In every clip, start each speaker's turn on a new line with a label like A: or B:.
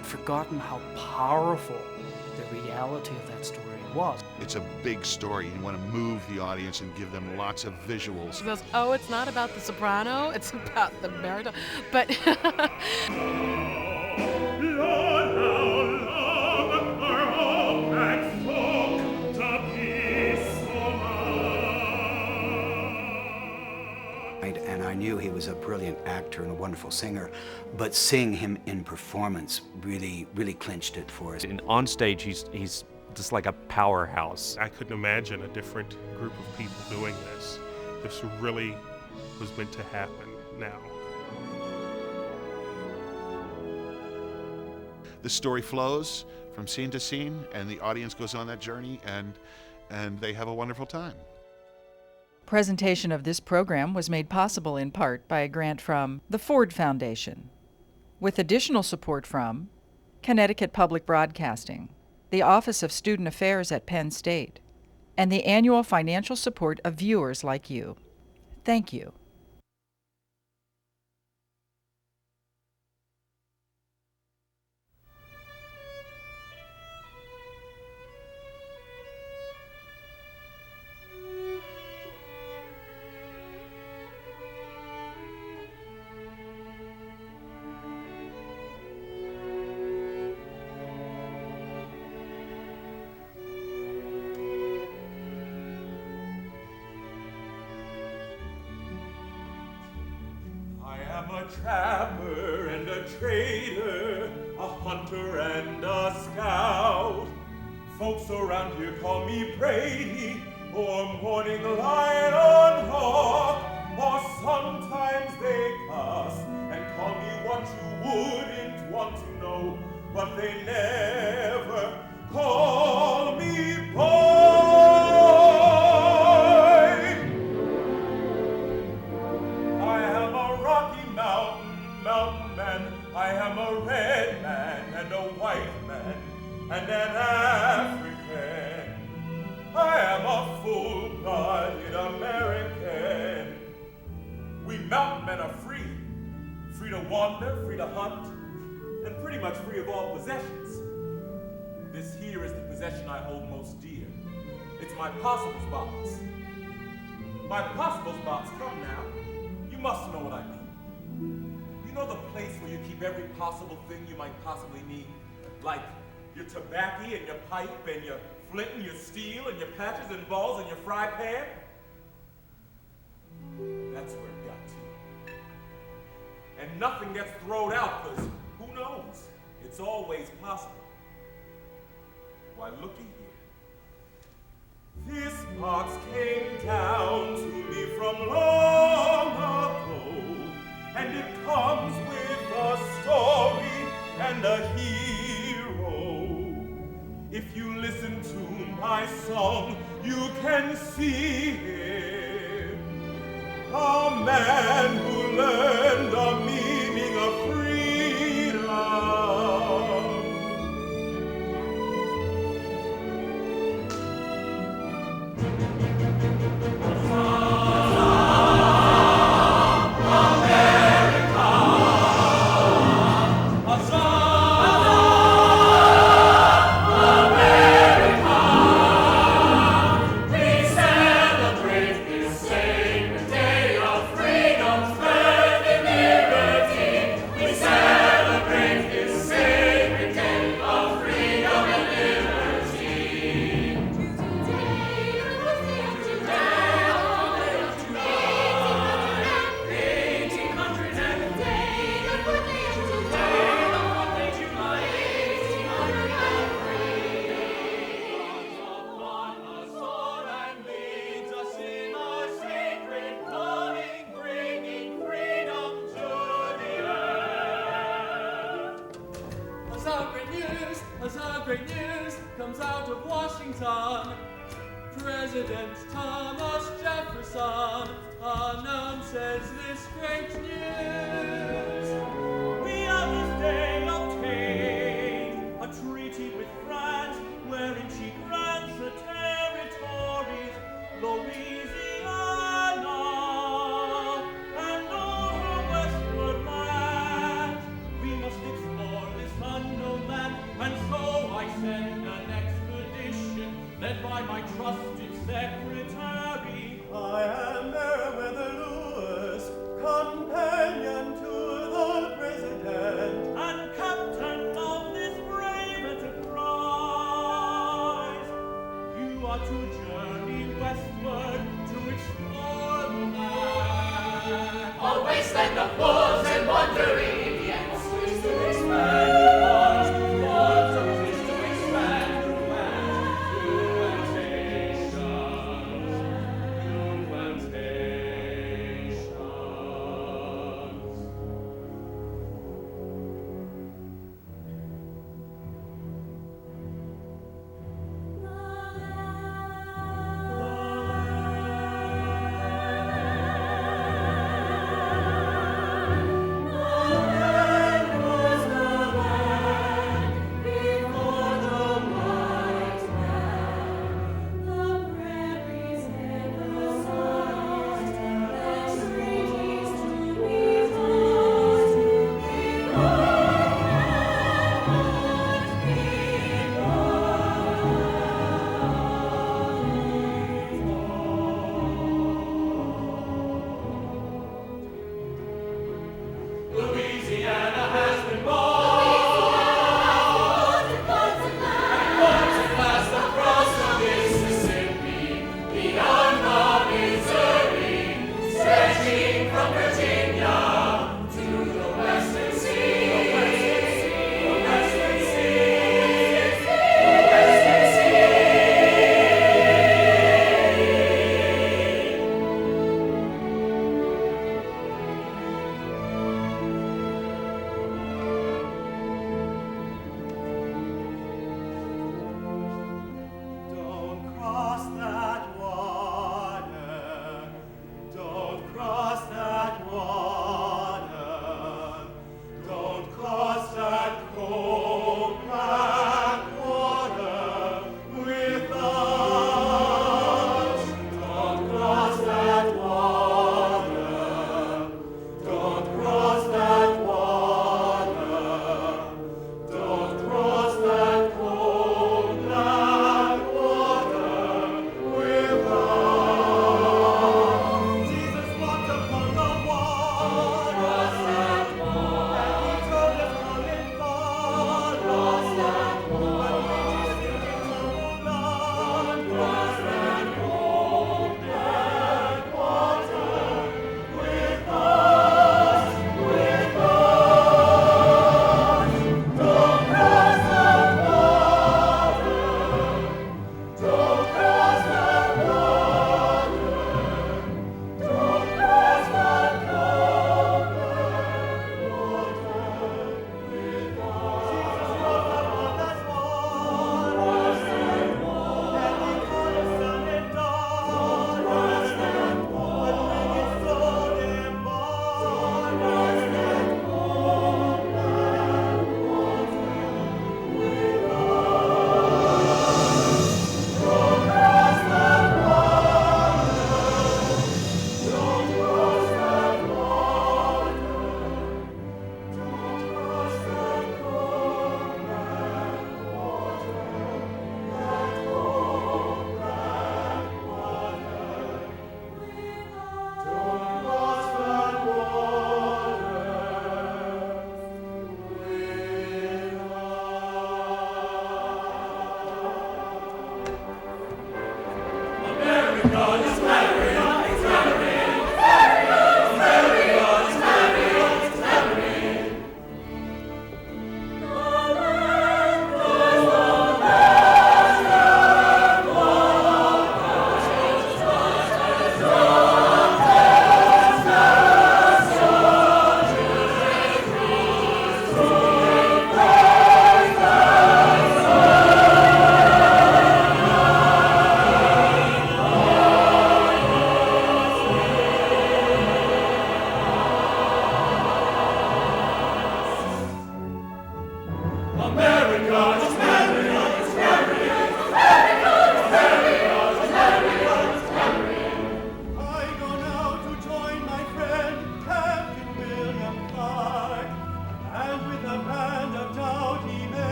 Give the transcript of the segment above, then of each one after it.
A: I'd forgotten how powerful the reality of that story was.
B: It's a big story. You want to move the audience and give them lots of visuals.
C: He goes, oh, it's not about the soprano, it's about the baritone. But
D: and I knew he was a brilliant actor and a wonderful singer, but seeing him in performance really clinched it for us.
E: And on stage, he's just like a powerhouse.
F: I couldn't imagine a different group of people doing this. This really was meant to happen now.
B: The story flows from scene to scene, and the audience goes on that journey, and they have a wonderful time.
G: Presentation of this program was made possible in part by a grant from the Ford Foundation, with additional support from Connecticut Public Broadcasting, the Office of Student Affairs at Penn State, and the annual financial support of viewers like you. Thank you.
H: A trapper and a trader, a hunter and a scout. Folks around here call me Brady, or Morning Lion on Hawk, or sometimes they cuss and call me what you wouldn't want to know, but they never call me boy. Mountain man, I am a red man and a white man and an African. I am a full-blooded American. We mountain men are free, free to wander, free to hunt, and pretty much free of all possessions. This here is the possession I hold most dear. It's my possibles box. My possibles box, come now. You must know what I mean. You know the place where you keep every possible thing you might possibly need? Like your tobacco and your pipe and your flint and your steel and your patches and balls and your fry pan? That's where it got to. And nothing gets thrown out, because who knows? It's always possible. Why, looky here. This box came down to me from long ago, and it comes with a story and a hero. If you listen to my song, you can see him. A man who learned the meaning of freedom. Great news comes out of Washington. President Thomas Jefferson announces this great news. We have this day obtained a treaty with France, wherein she grants the territories, Louisiana, and all the westward lands. We must explore this unknown I am Meriwether Lewis, companion to the President, and captain of this brave enterprise. You are to journey westward to explore the land. A wasteland of wars and wandering Indians. Is to expand the wars, is to expand the land. New plantations.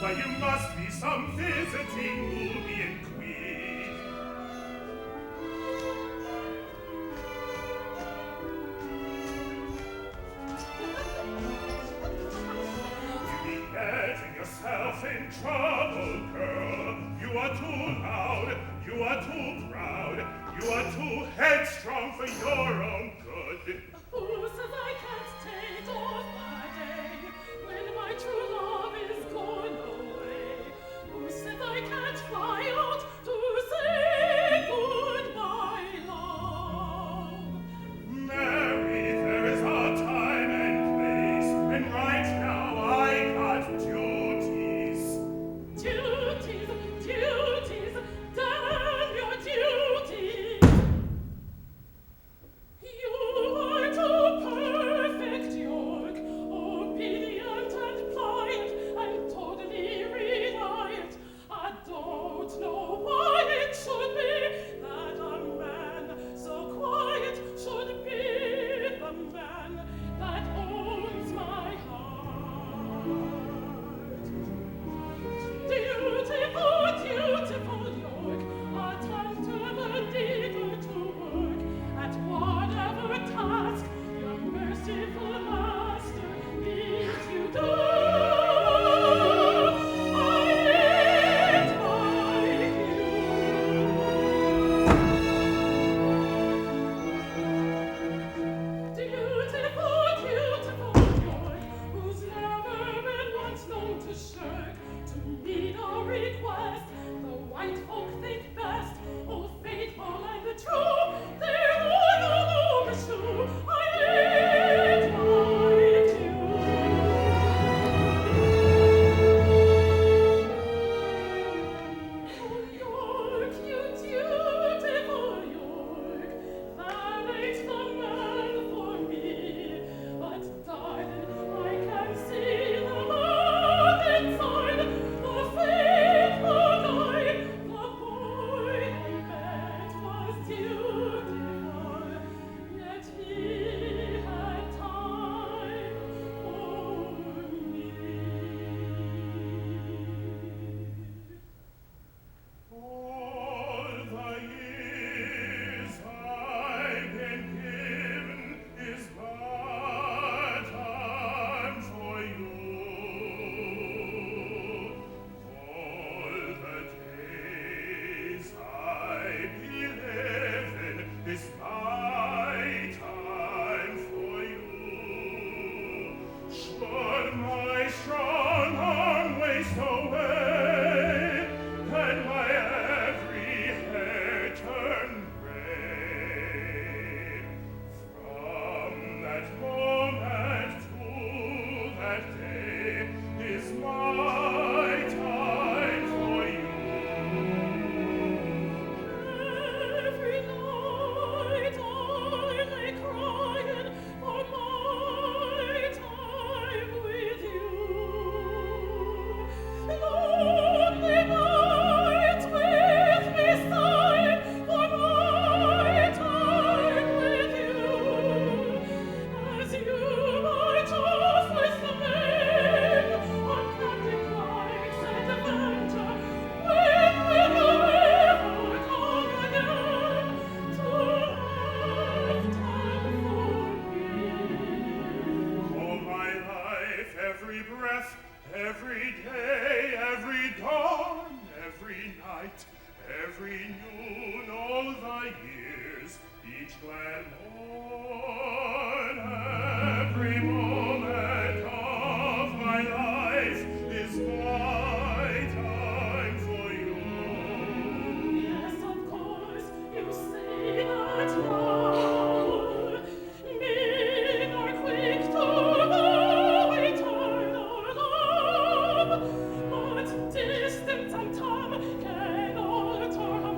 H: but you must be some visiting Nubian queen. You be getting yourself in trouble, girl. You are too loud, you are too proud, you are too headstrong for your own good.
I: Who says I can't take off my day when my true love is gone away? Who says I can't fly out to say goodbye, love?
H: Mary, there is a time and place, and right now I got duties.
I: Duties, duties, damn your duties! You are too perfect, York, obedient and pliant, and totally reliant. I don't know why it should be that a man so quiet should be the man that owns my heart. Beautiful, beautiful York, a tantamount eager to work at whatever task your merciful master bids you do. I ain't like you. Beautiful, beautiful York, who's never been once known to shirk, to meet a request the white folk think best. Oh, faithful and the true, they're all over shoe. I ain't like you. Oh, York, you beautiful York, that ain't the man for me. But darling, I can see the man inside, the faithful guy, the boy I met was beautiful, yet he had time for me.
H: All the years I've been given is but time for you. All the days I be living is my time for you. Should my strong arm waste away, and my every hair turn gray, from that moment to that day is my time for you.
I: Every night I lay crying for my time with you. Lonely nights with me sighing for my time with you. As you my choiceless name, on frantic lights and adventure, when will you ever come again to have time for me?
H: All my life, every breath, every day, every dawn, every night, every noon, all the years, each glad morn, every moment of my life is my time for you.
I: Yes, of course, you say that now. Men are quick to know eternal love, but distance and time can alter a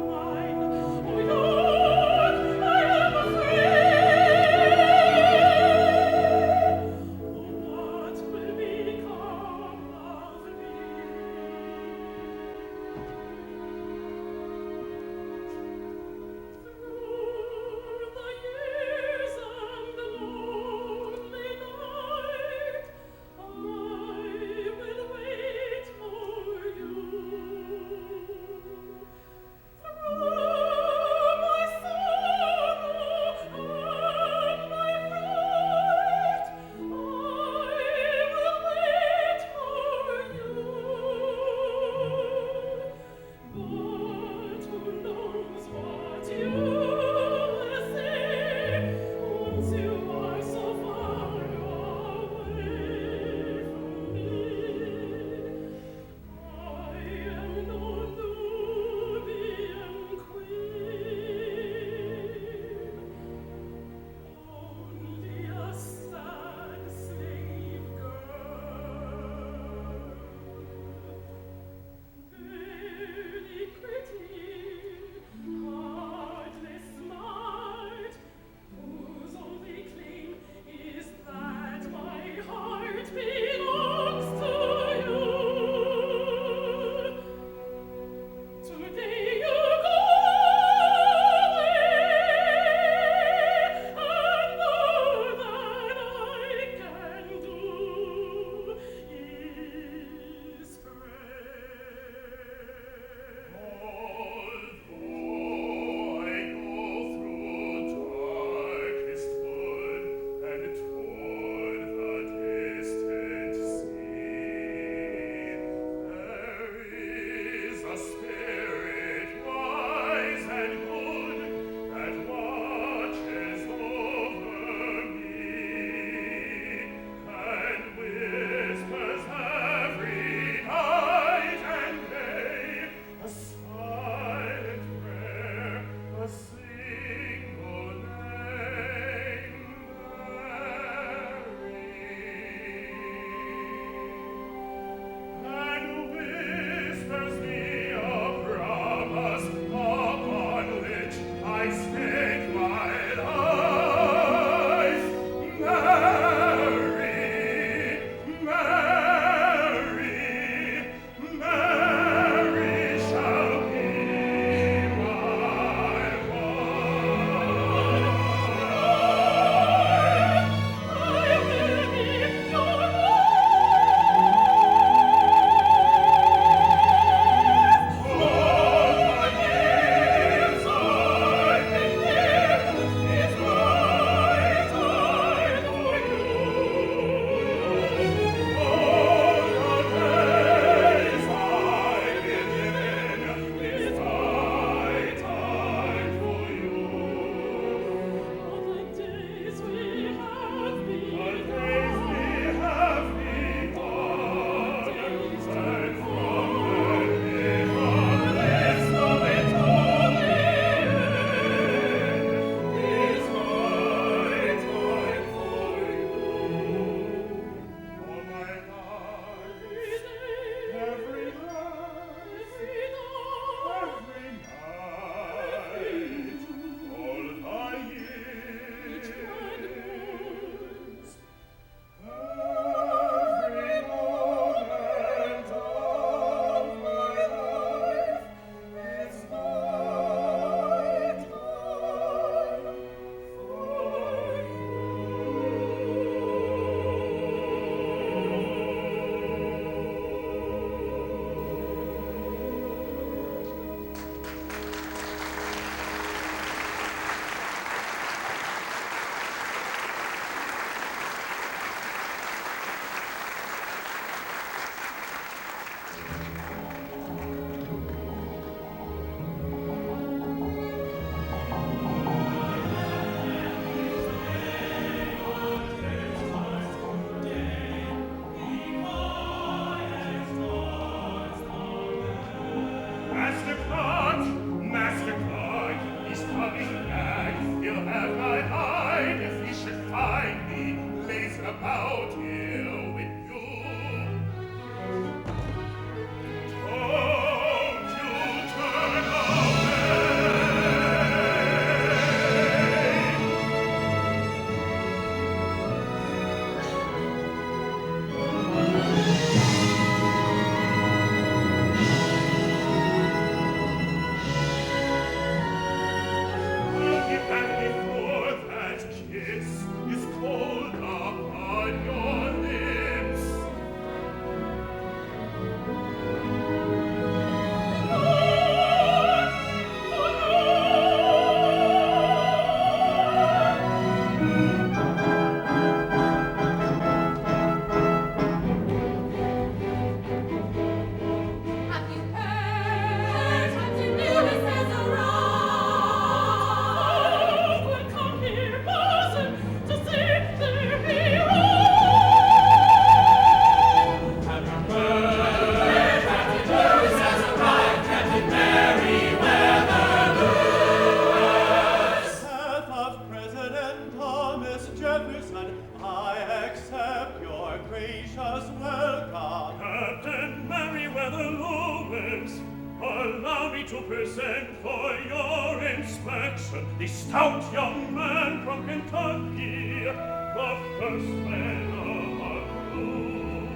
H: Excellence, allow me to present for your inspection the stout young man from Kentucky, the first man of our crew.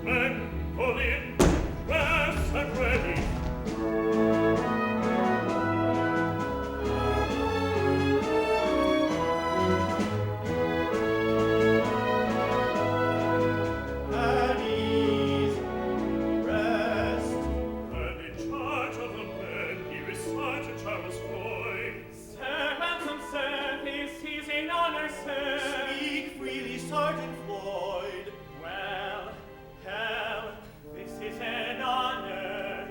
H: Men, pull in, fast and ready.
J: At ease, rest.
H: And in charge of the men, here is Sergeant Charles Floyd.
J: Sir, handsome sir, he's in honor, sir. Speak freely, Sergeant Floyd. Well, hell, this is an honor.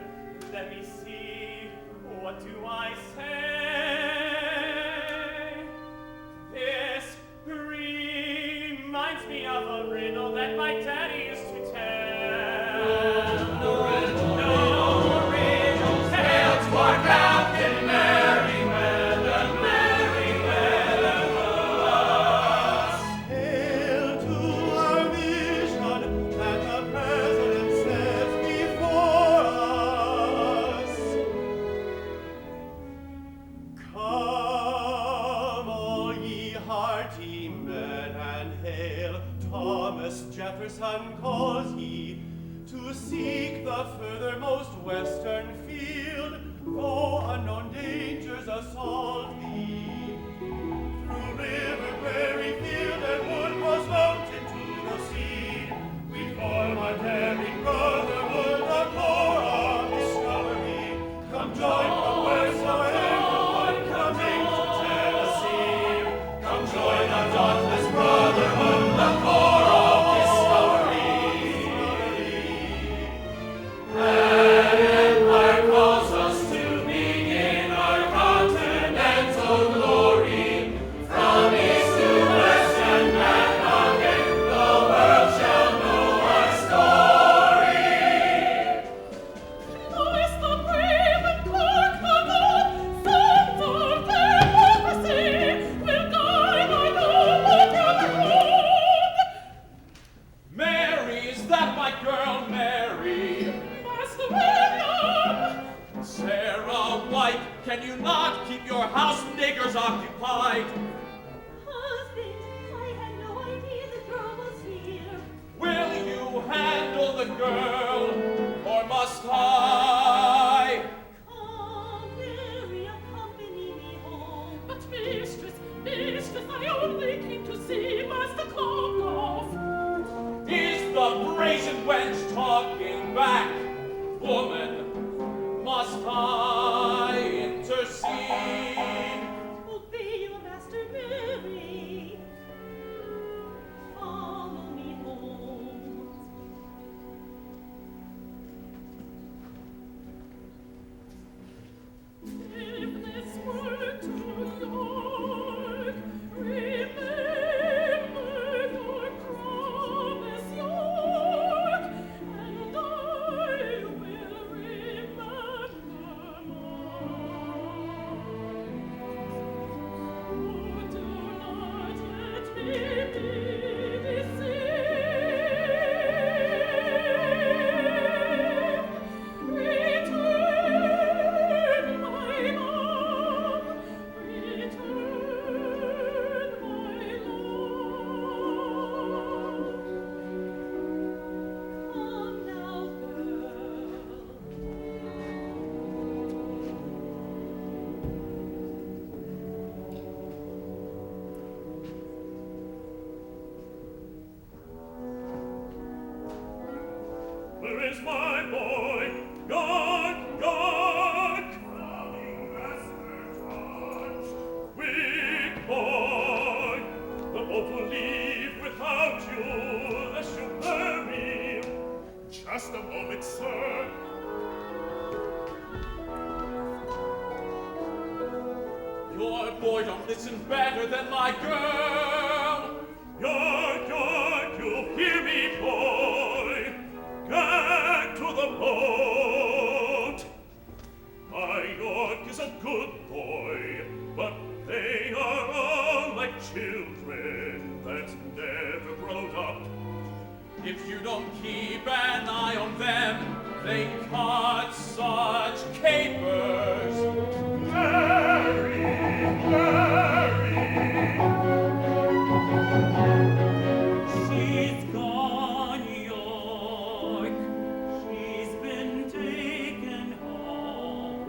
J: Let me see, what do I say? This reminds me of a riddle that my daddy used to tell. No riddle, tales for Captain Merriweather, Merriweather was. Hail to our vision that the President sets before us. Come, all ye hearty men, and hail. Thomas Jefferson calls ye to seek the furthermost western field, though unknown dangers assault thee. Through river, prairie, field, and wood, was mountain to the sea, we form a daring brotherhood, the corps of discovery. Come join from wheresoever, coming to Tennessee. Come join our dauntless brotherhood, the corps of discovery. An empire calls us to begin our continental glory. From east to west and back again, the world shall know our story.
I: Who is the brave and Cork the good? Sons of democracy will guide our noble brotherhood.
J: Mary, is that my girl, Mary?
I: Master William,
J: Sarah White, can you not keep your house niggers occupied?
I: husband, I had no idea the girl was here.
J: Will you handle the girl, or must I?
I: Come, Mary, accompany me home. But mistress, I only came to see Master Clongoff.
J: Is the brazen wench talking back? Woman, must I intercede?
I: Obey your master, Mary. Follow me home. If this were to York, remember your promise, York, and I will remember mine. Do not let me be deceived. Return, my love, return, my love. Come now, girl.
H: Where is my boy? Gone, gone! Coming, Master George. Weak boy, the boat will leave without you, lest you bury. Just a moment, sir.
J: Your boy don't listen better than my girl.
H: York, you hear me, boy? Get to the boat. My York is a good boy, but they are all like children that never grown up.
J: If you don't keep an eye on them,
H: they cut such capers. Mary, Mary, she's gone, York. She's been taken home.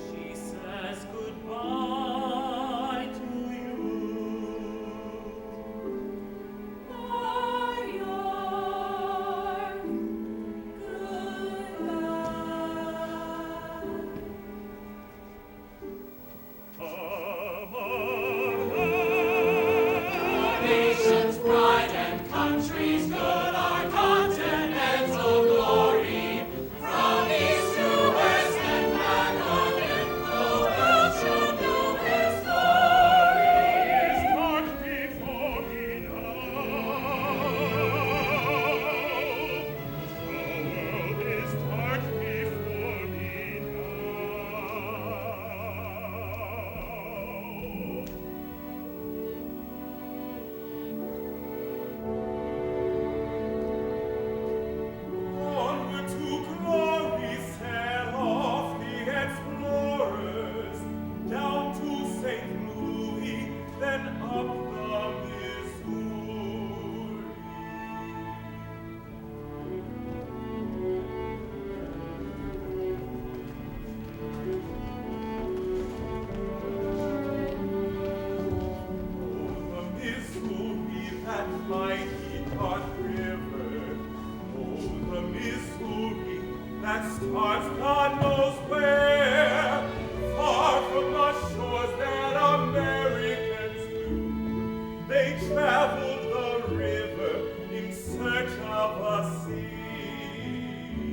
H: She says goodbye to you.
I: Bye, York.
H: Nation's pride and country's good, our continental glory. From east to west and back again, the world shall know his story. His heart before me now. The world is dark before me Onward to glory sail off the explorers, down to St. Louis, then up the Missouri. Oh, the Missouri, that mighty dark river. Oh, the Missouri, that starts God knows where, far from the shores that Americans knew. They traveled the river in search of a sea.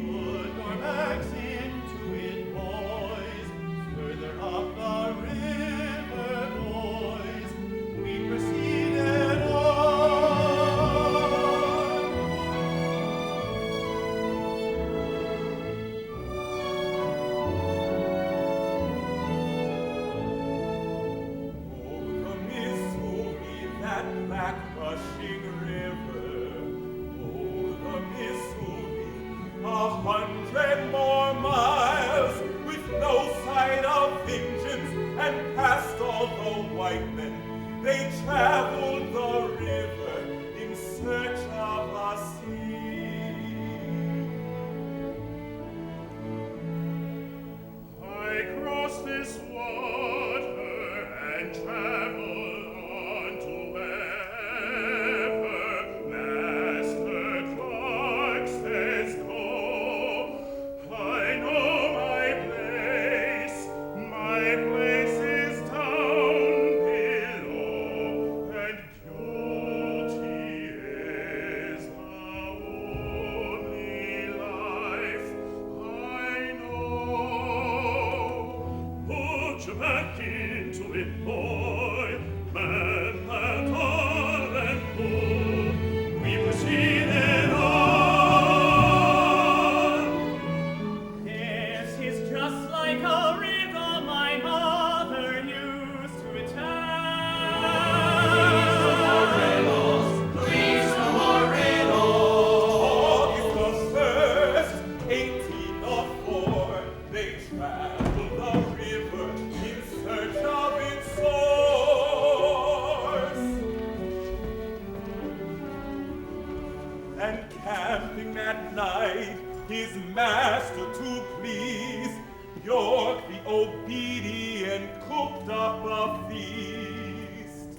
H: Put our backs into it, boys, further up the river, boys, we proceeded on. Oh, the Missouri, that black rushing river. Oh, the Missouri, 100 more miles, with no sight of vengeance, and past all the white men, they traveled the river in search of a sea. I crossed this water and traveled on to wherever Master Clark says go. I know my place is down below, and guilty is the only life I know. Put your back into it, boy, man that all and pull. We proceeded on. This is just like a river my mother used to return. Please no more riddles. August the 1st, 1804, they traveled the river in search of its source. And camping that night, his master to please, York the obedient cooked up a feast.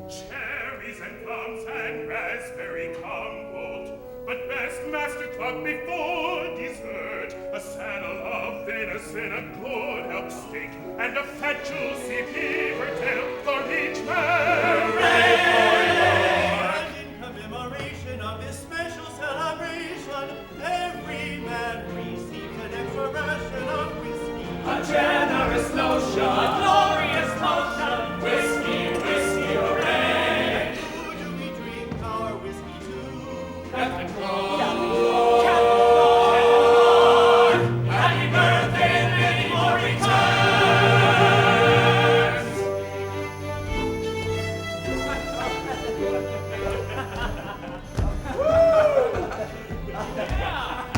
H: Cherries and plums and raspberry compote, but best Master Club before dessert, a saddle of venison, a good elk steak, and a fat juicy beaver tail for each man.
J: And in commemoration of this special celebration, every man receives an extra ration of whiskey.
H: A generous notion, a glorious potion, whiskey, whiskey, hooray!
J: Who do we drink our whiskey to?
H: Captain Clark! Happy birthday and many more returns! Yeah!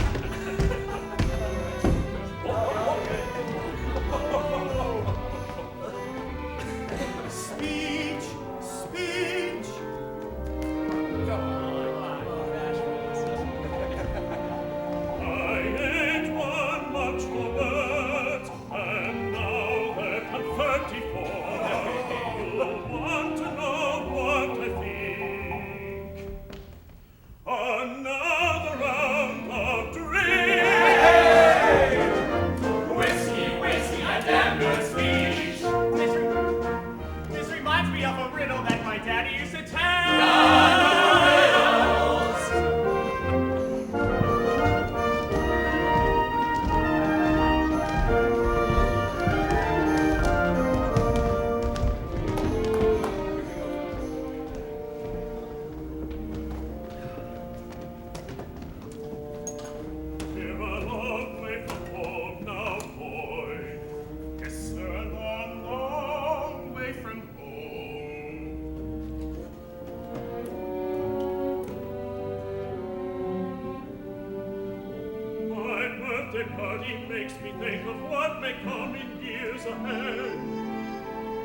H: but their party makes me think of what may come in years ahead.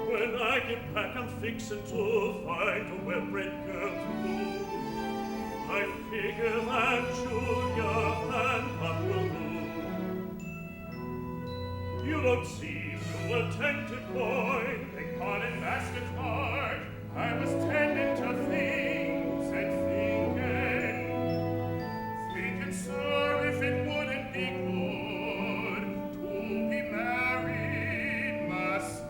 H: When I get back, I'm fixing to find a well-bred girl to woo. I figure that Julia and Pop will do. You don't seem to attentive boy, take part in Master's heart. I was tending to things and thinking, sir, if it wouldn't be good to be married myself.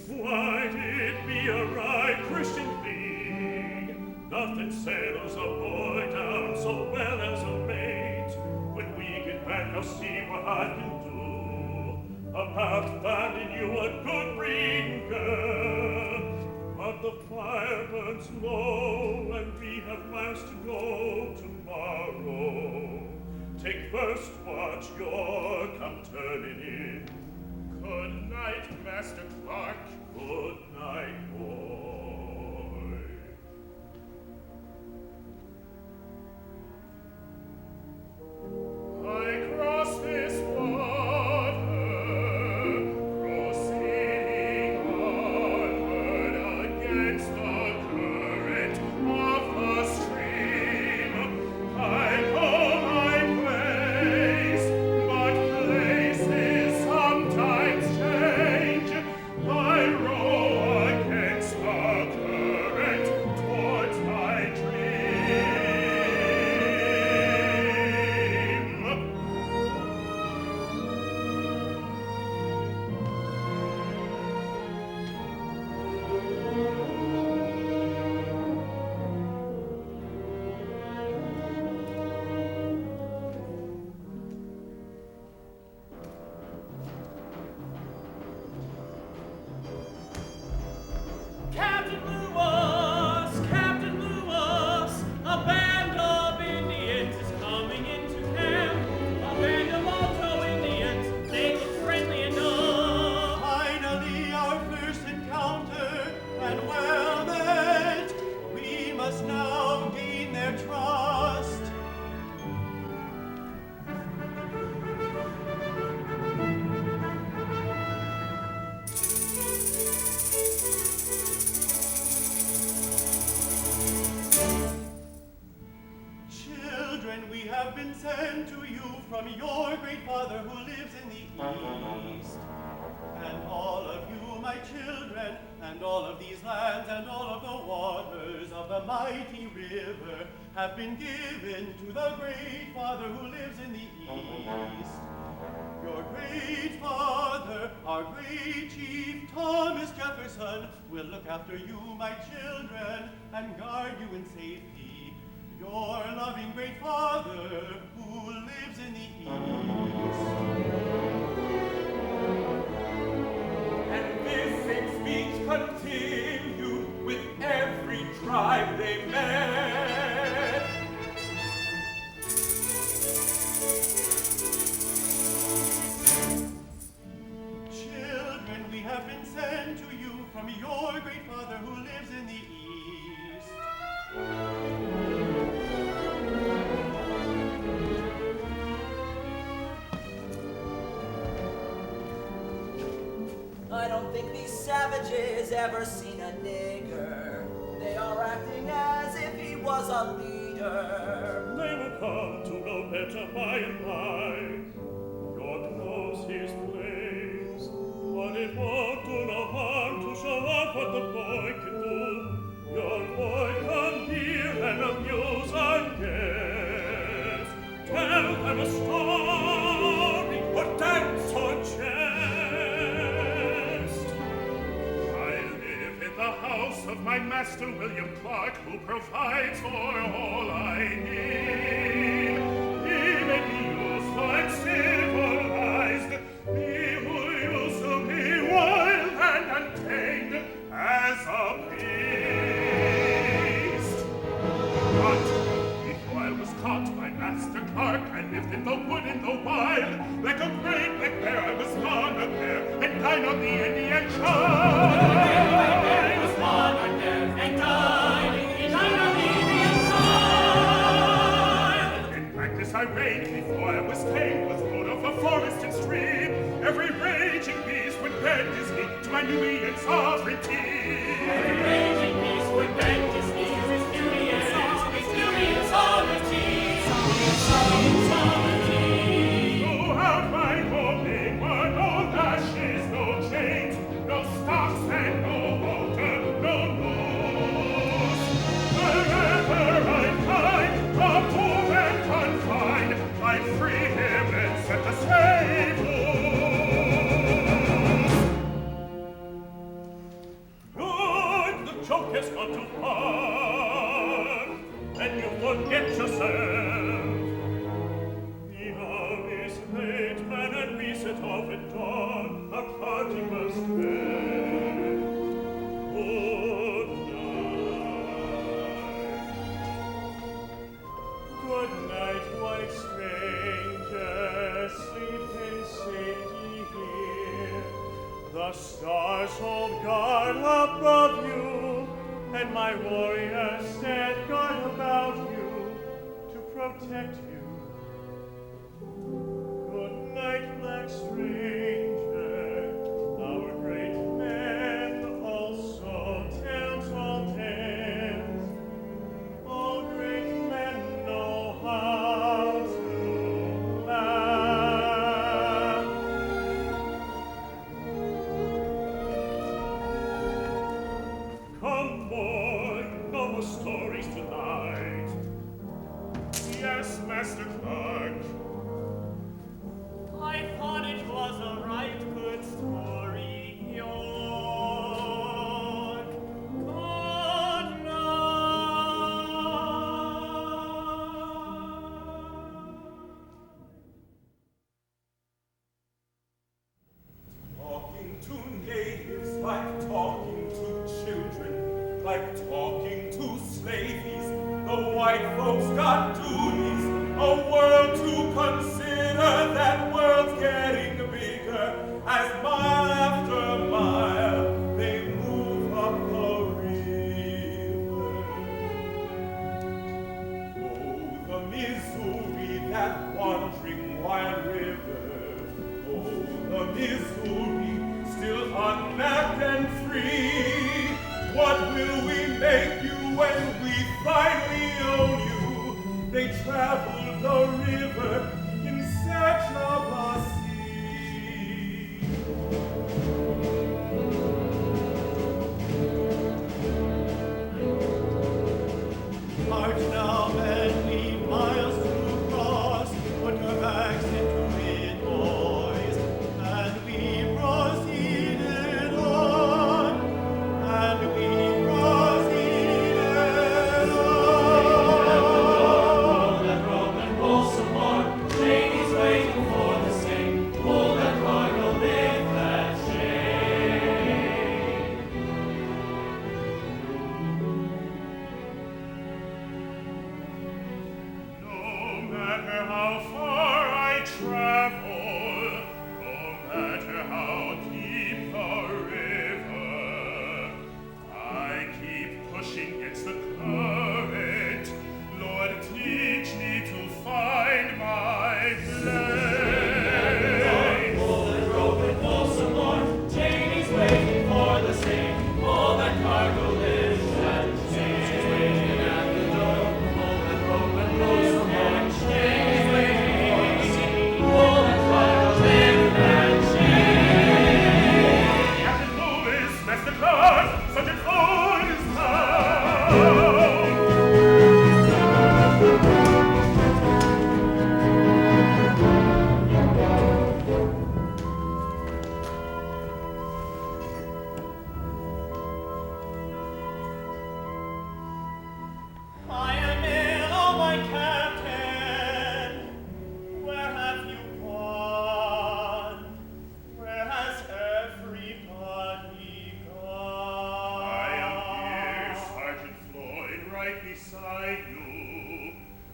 H: Why'd it be a right Christian thing? Nothing settles a boy down so well as a mate. When we get back, I'll see what I can do about finding you a good breeding girl. But the fire burns low, and we have plans to go tomorrow. Take first watch, you're come turning in. Good night, Master Clark. Good night, boy. I cross this water, proceeding onward against the current of the stream. I know my place, but places sometimes change. I row against the current towards my dream.
J: Captain Lewis, a band of Indians is coming into camp. A band of Alto Indians, they look friendly enough. Finally, our first encounter, and well met. We must now gain their trust. Children, we have been sent to you from your great Father who lives in the East. And all of you, my children, and all of these lands and all of the waters of the mighty river have been given to the great Father who lives in the East. Your great Father, our great Chief Thomas Jefferson, will look after you, my children, and guard you in safety. Your loving great Father, who lives in the East.
H: And this same speech continued with every tribe they met.
J: Children, we have been sent to you from your great Father who lives in the East.
K: I don't think these savages ever seen a nigger. They are acting as if he was a leader.
H: They will come to know better by and by. God knows his place, but it won't do no harm to show off what the boy can do. Your boy, come here and amuse our guests. Tell them a story, or dance or jest. I live in the house of my master William Clark, who provides for all I need. He may be useful and civilized, he who used to be wild and untamed as a beast. But if I was caught by Master Clark and lived in the wood in the wild, like a great black bear I was gone up there and dined on the Indian child. I was gone up there and dined on the Indian child. In practice I reigned before I was tamed, was lord of the forest and stream. Every raging beast would bend his knee to my Nubian sovereignty. Every raging beast would bend his knee to his Nubian sovereignty. Go out my hoping were no lashes, no chains, no stocks and no halter, no noose. Wherever I find a poor and confined, I free him and set the slave loose. Good, the joke has gone too far, and you forget yourself. The hour is late, man, and we set off at dawn. A party must end. Good night. Good night, white stranger. Sleep in safety here. The stars hold guard above you, and my warriors stand guard about you to protect you. Good night, black stranger. Our great men also tell tall tales. All great men know how to laugh. Come, boy, no more stories tonight. Yes, Master Clark.
J: I thought it was a right good story, York. Good
H: Talking to natives like talking to children, like talking to slavies. The white folks got duties, a world to consider. That world's getting bigger as mile after mile they move up the river. Oh, the Missouri, that wandering wild river. Oh, the Missouri, still unmapped and free. What will we make you when we finally own you? They traveled the river in search of a sea.
J: March now, men, leave miles to cross. Put your bags into it, boys, and we proceeded on. And we proceeded on. That rope and pull some more. Ladies waiting for the same. Pull that cargo, lift that chain.
H: No matter how far I travel, no matter how deep the river, I keep pushing against the current. Lord, teach me to find my place.
J: Pull that rope and pull some more. Janie's waiting for the same. Pull that cargo, lift that chain. She's waiting at the door. Pull that rope and pull some more. Janie's waiting for the same. Pull that cargo, lift that chain.
H: Captain Lewis, Master Clark, Sergeant Ford is town.
J: I am ill, oh my captain. Where have you gone? Where has everybody gone?
H: I am here, Sergeant Floyd, right beside you.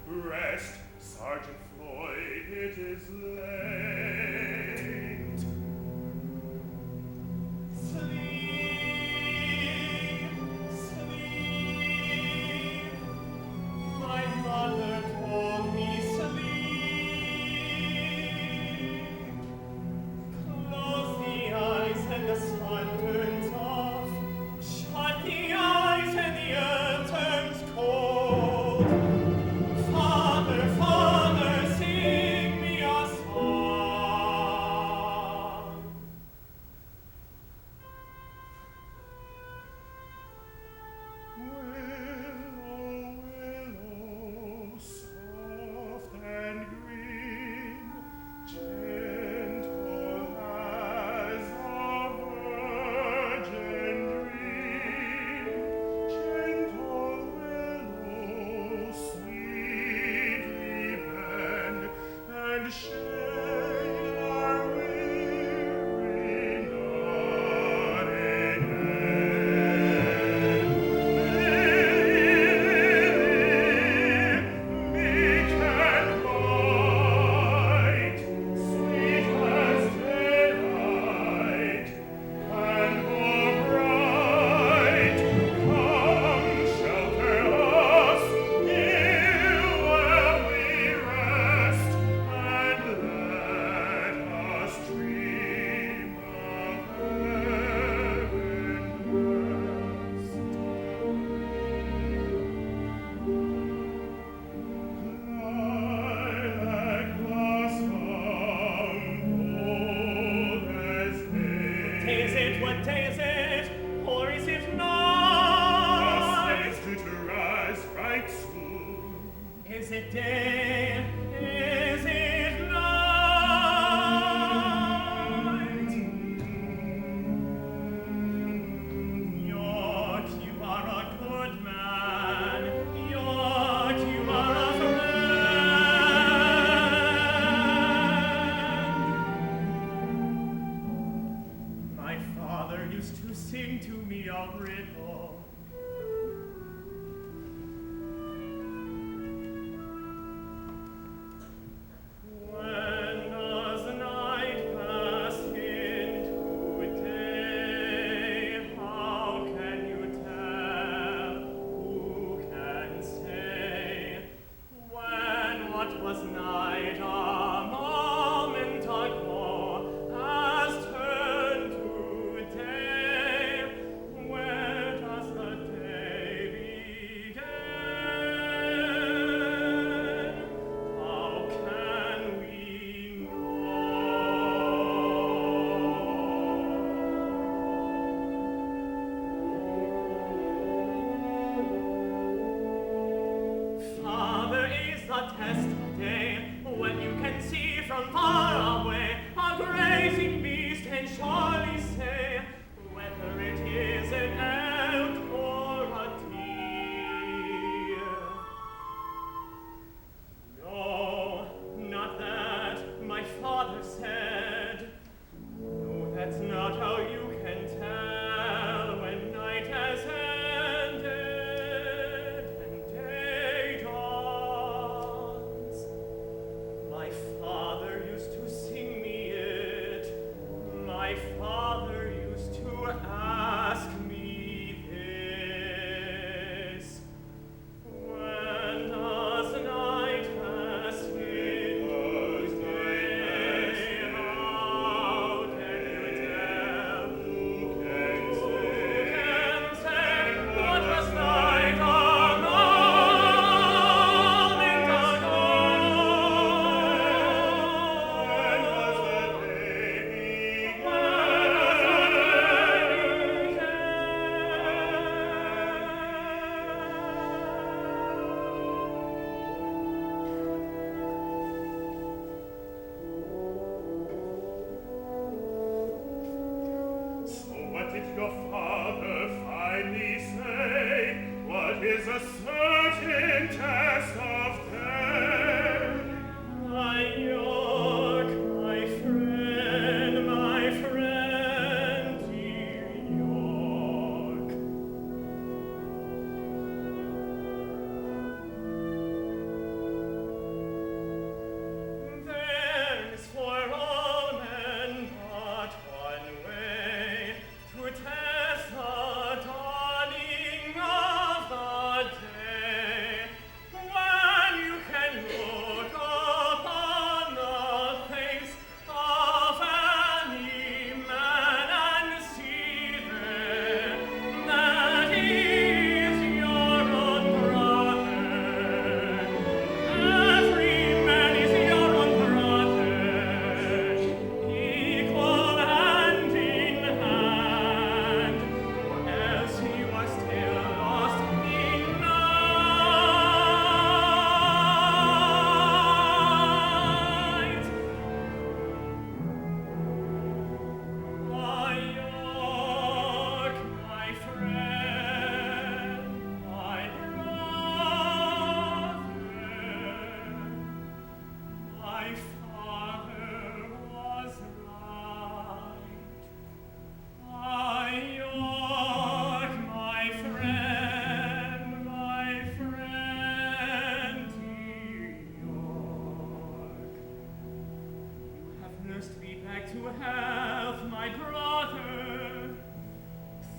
H: Rest, Sergeant Floyd, it is late.
J: Sleep, sleep. My mother told me sleep.
I: to have my brother.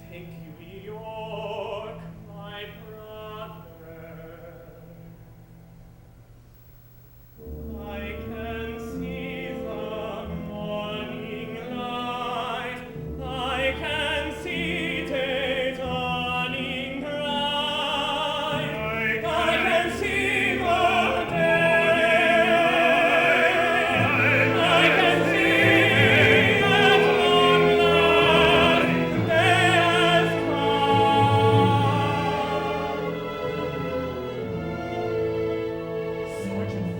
I: Think you, York, my brother? I can see the morning light. I can see day dawning bright. I can see the day. I can see that long light. Day has come. Sergeant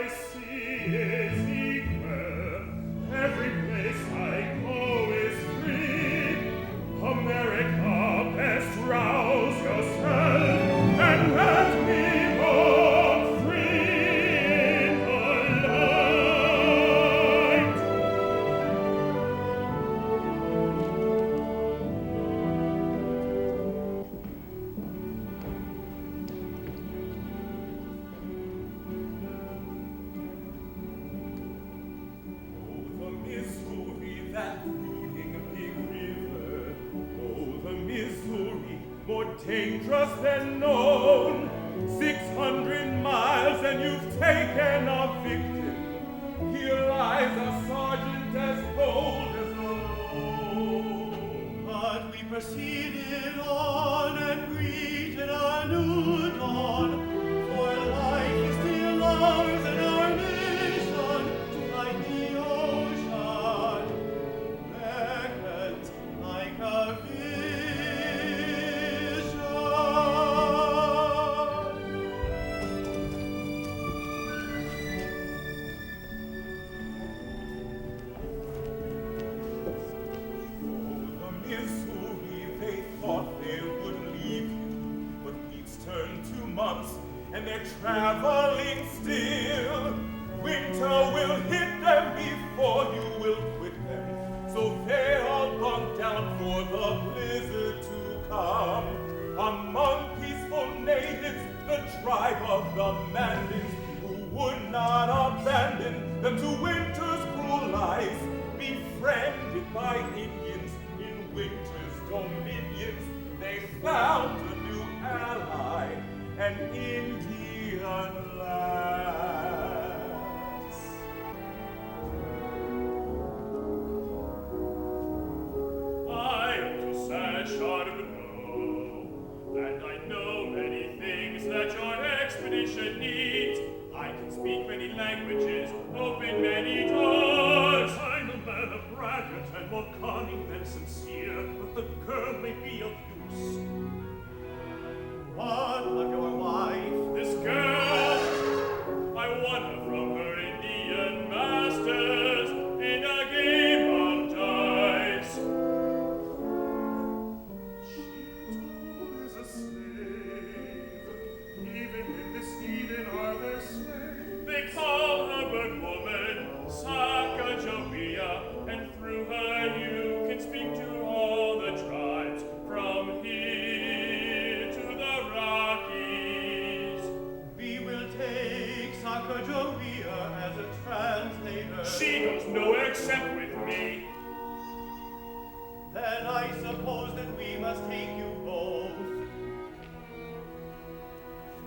H: see is equal. Every place I go is free. America, best rouse yourself and let me walk free in the light. Oh, the Missouri, that brooding big river. Oh, the Missouri, more dangerous than known. 600 miles and you've taken a victim. Here lies a sergeant as bold as a loan.
J: But we proceeded on and greeted our new dawn. For life is still ours and our nation to find the ocean. Beckons like a vision.
H: The Missouri, they thought they would leave you, but weeks turned to months, and they're traveling still. Winter will hit them before you will quit them, so they all bunk down for the blizzard to come. Among peaceful natives, the tribe of the Mandans, who would not abandon them to winter's cruel life, befriended by Indians in winter's dominions, they found a new ally, an Indian lass. I am Toussaint Charbonneau, and I know many things that your expedition needs. I can speak many languages, open many doors. I'm a man of braggart and more cunning than sincere, but the girl may be of use.
J: What of your wife?
H: This girl, I won her from her Indian masters in a game of dice. She too is a slave. Even in this Eden are there slaves. They call her bird woman Sacagawea, and through her you can speak to all the tribes from here to the Rockies.
J: We will take Sacagawea as a translator.
H: She goes nowhere except with me.
J: Then I suppose that we must take you both.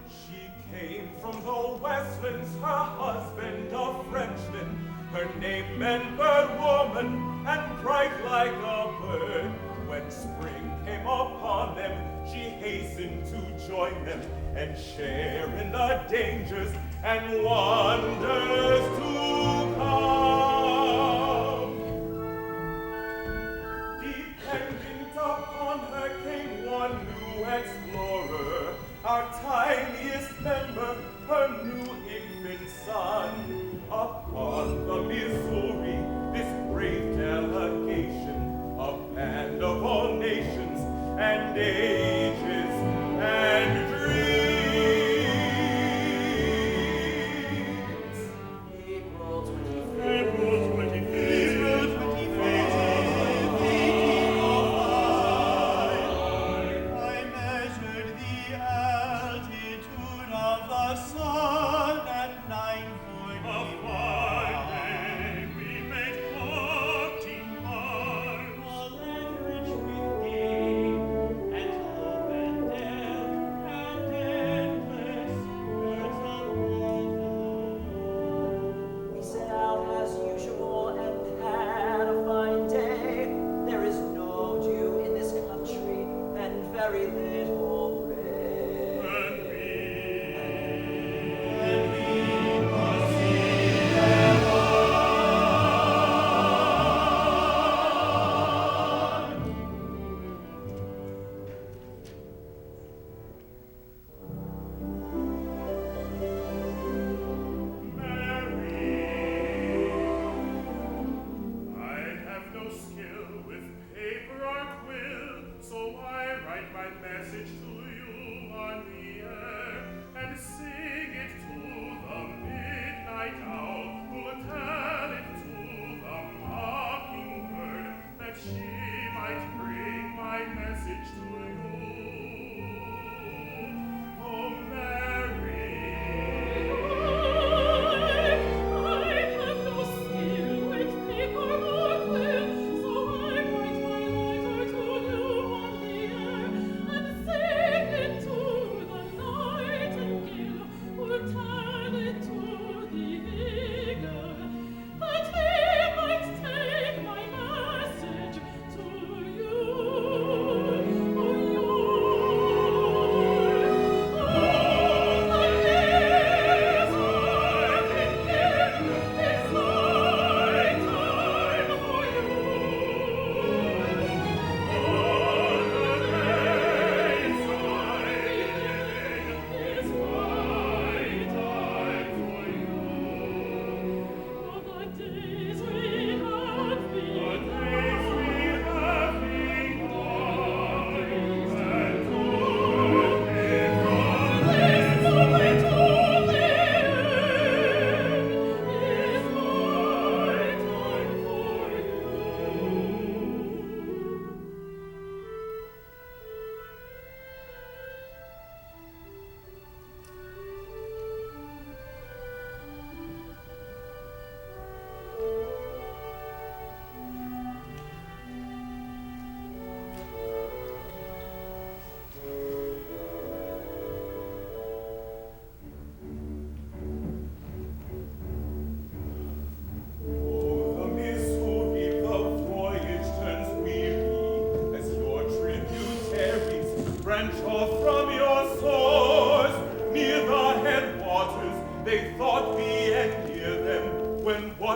H: She came from the Westlands, her husband a Frenchman. Her name meant bird woman, and bright like a bird. When spring came upon them, she hastened to join them and share in the dangers and wonders to come. Dependent upon her came one new explorer, our tiniest member, her new infant son. Upon the Missouri, this brave delegation, a band of all nations and ages and dreams. April 25th.
J: I measured the altitude of the sun at 9:45.
H: A fine day we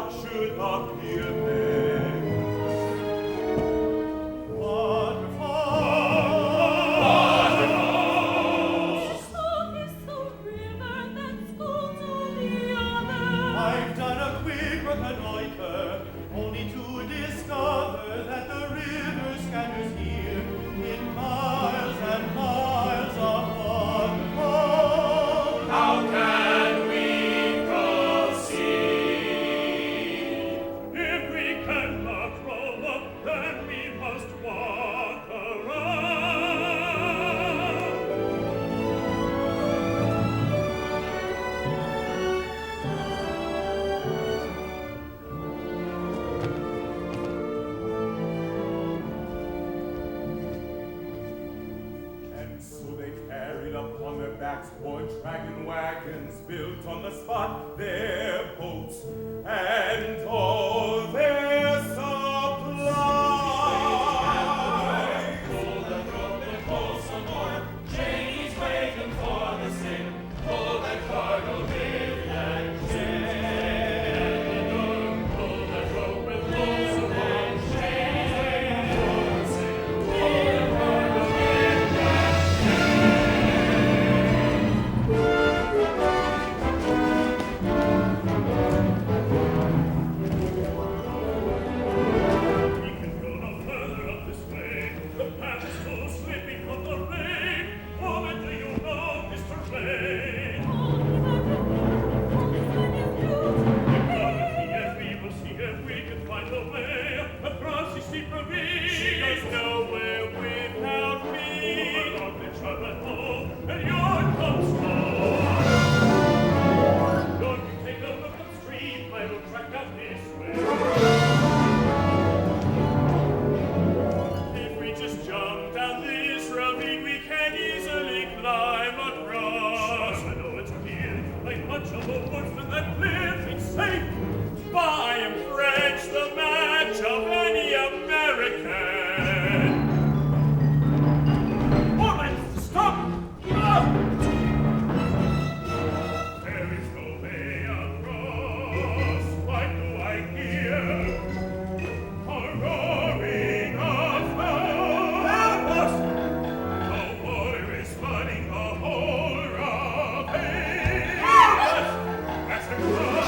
H: what should appear there?
J: I've done a quick reconnoiter, only to discover that the river scatters here in miles and miles of waterfall. How can we proceed?
I: If we cannot row up, then we must walk around.
H: And so they carried upon their backs 4 dragon wagons built on the spot, their boats, and all their supplies.
I: Pull that rope and pull some more. Janie's waiting for the same. Pull that cargo with and Jane. Pull that rope and pull some more. Janie's waiting for the same. Pull that cargo with and We can go no further up this way. The path is so slippy from the rain. Oh, and do you know, Mr. Rain? Come with me and we will see if we can find a way across the steep ravine. She goes nowhere without me. Along the travel home, and yours comes home. Don't you take a look upstream, I will track out this way. If we just jump down this ravine, we can easily climb across. I know it's weird, like much of the woodsman that lives in safe. I am French, the match of any American. All right, stop! There is no way across. Why do I hear a roaring of thunder? The water is flooding the whole ravine. That's a cry.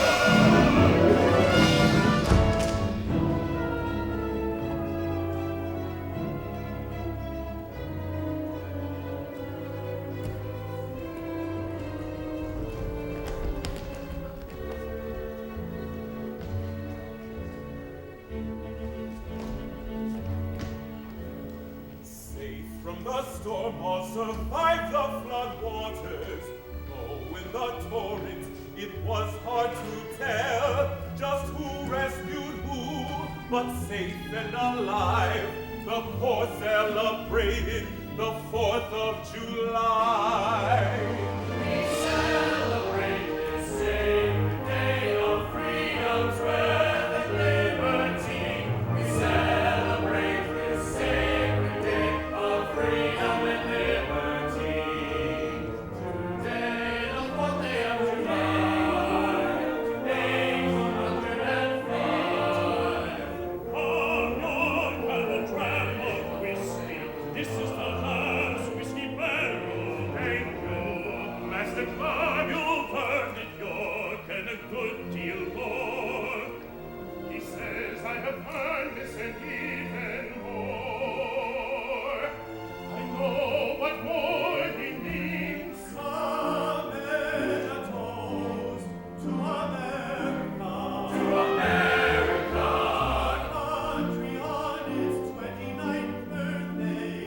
H: Safe from the storm, all survived the flood waters. Though in the torrent, it was hard to tell just who rescued who, but safe and alive, the poor celebrated the 4th of July. We celebrate this sacred day of freedom's worth and liberty. We celebrate this sacred day of freedom and liberty. Today, the 4th day of July, 1805. Come on, have a dram of whiskey. This is the last whiskey barrel. Thank you, Master Clark, you've earned it, York, and a good deal more. He says I have earned this and even more. I know what more he means.
J: Some a toast to America.
H: To America,
J: Country on its 29th birthday.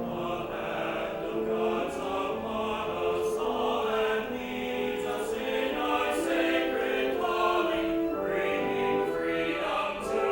H: the land of God's upon us all and leads us in our sacred calling, bringing freedom to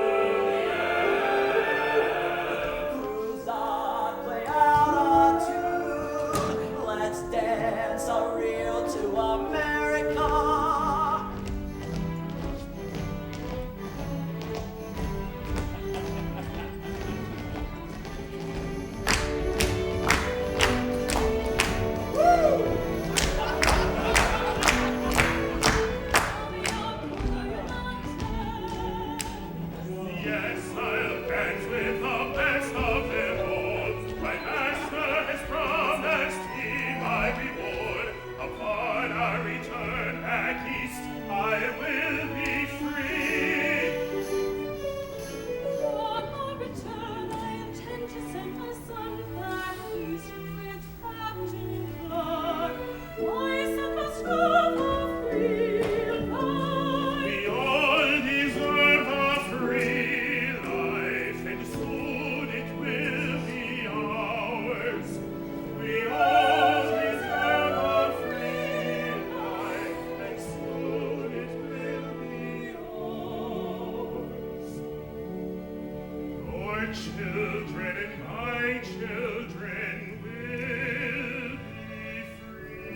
H: children and my children will be free.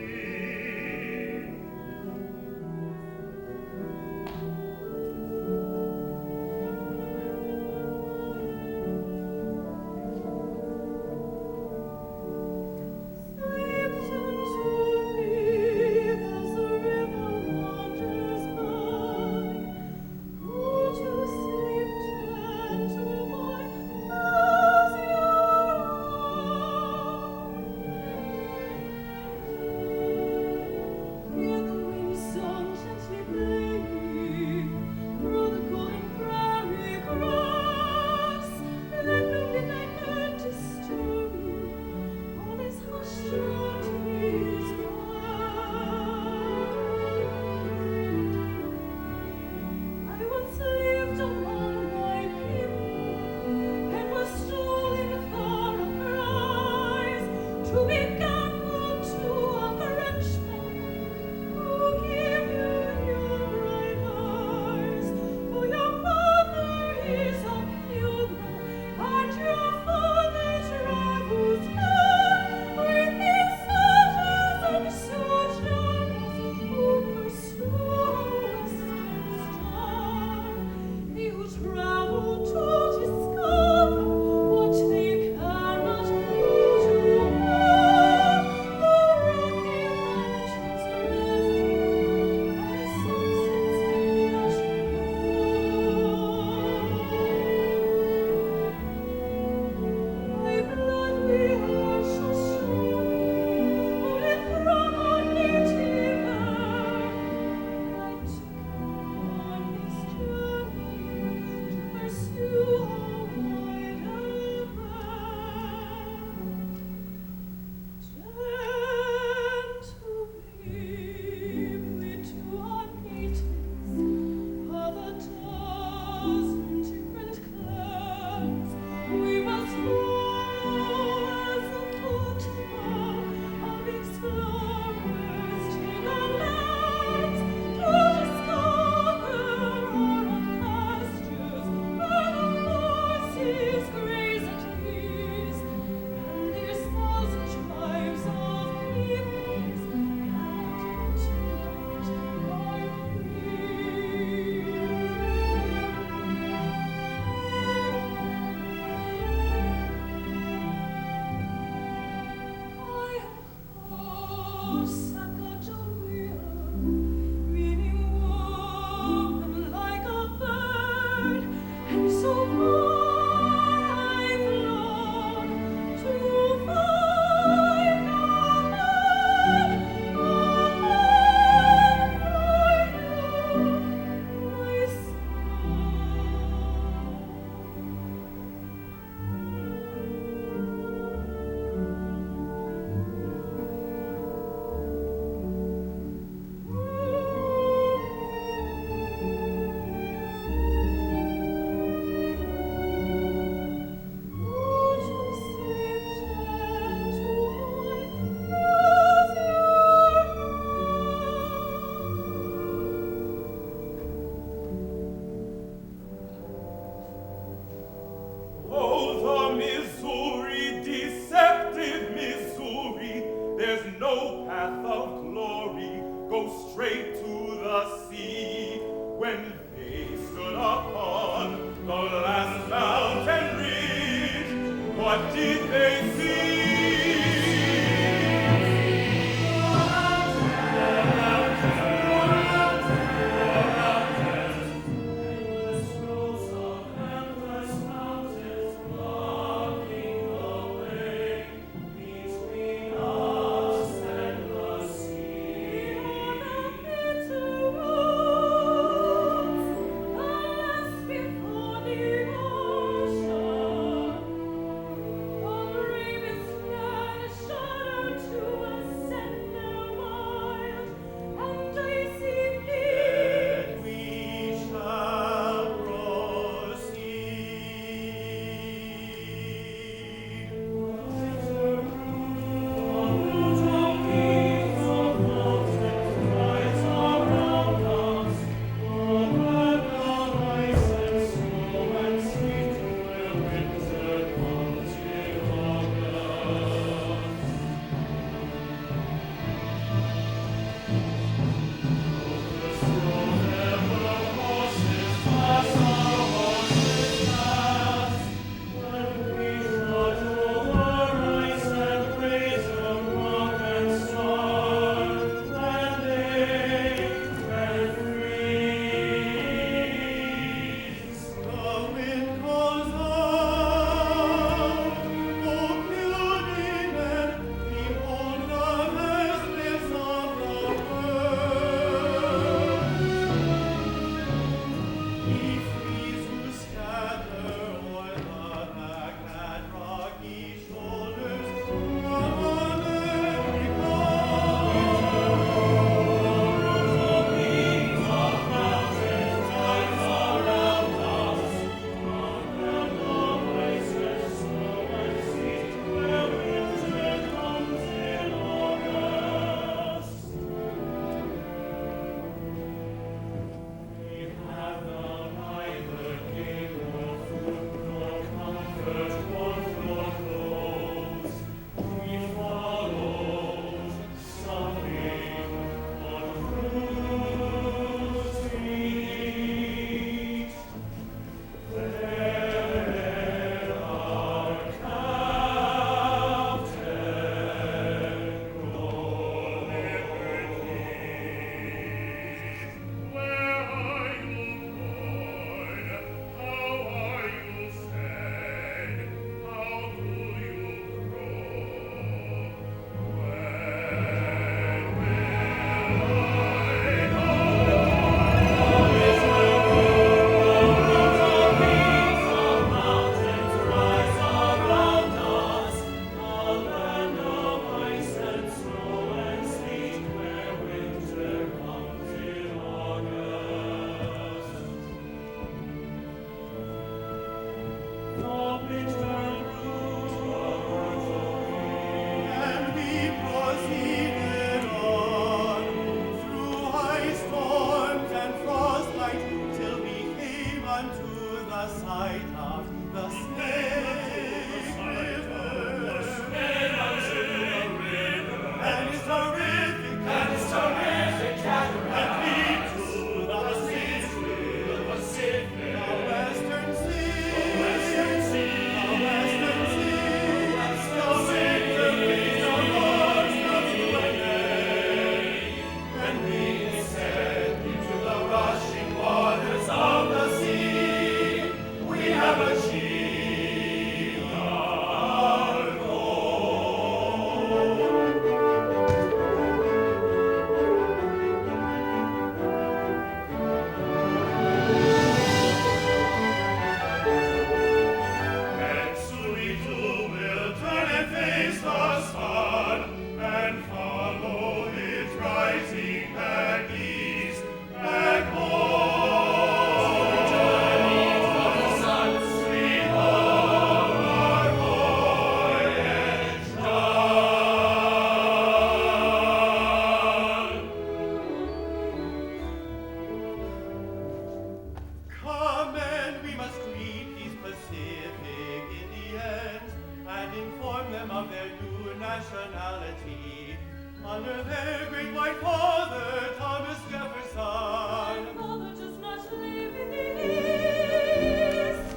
J: Under their great white father, Thomas Jefferson.
I: My father does not live in the East.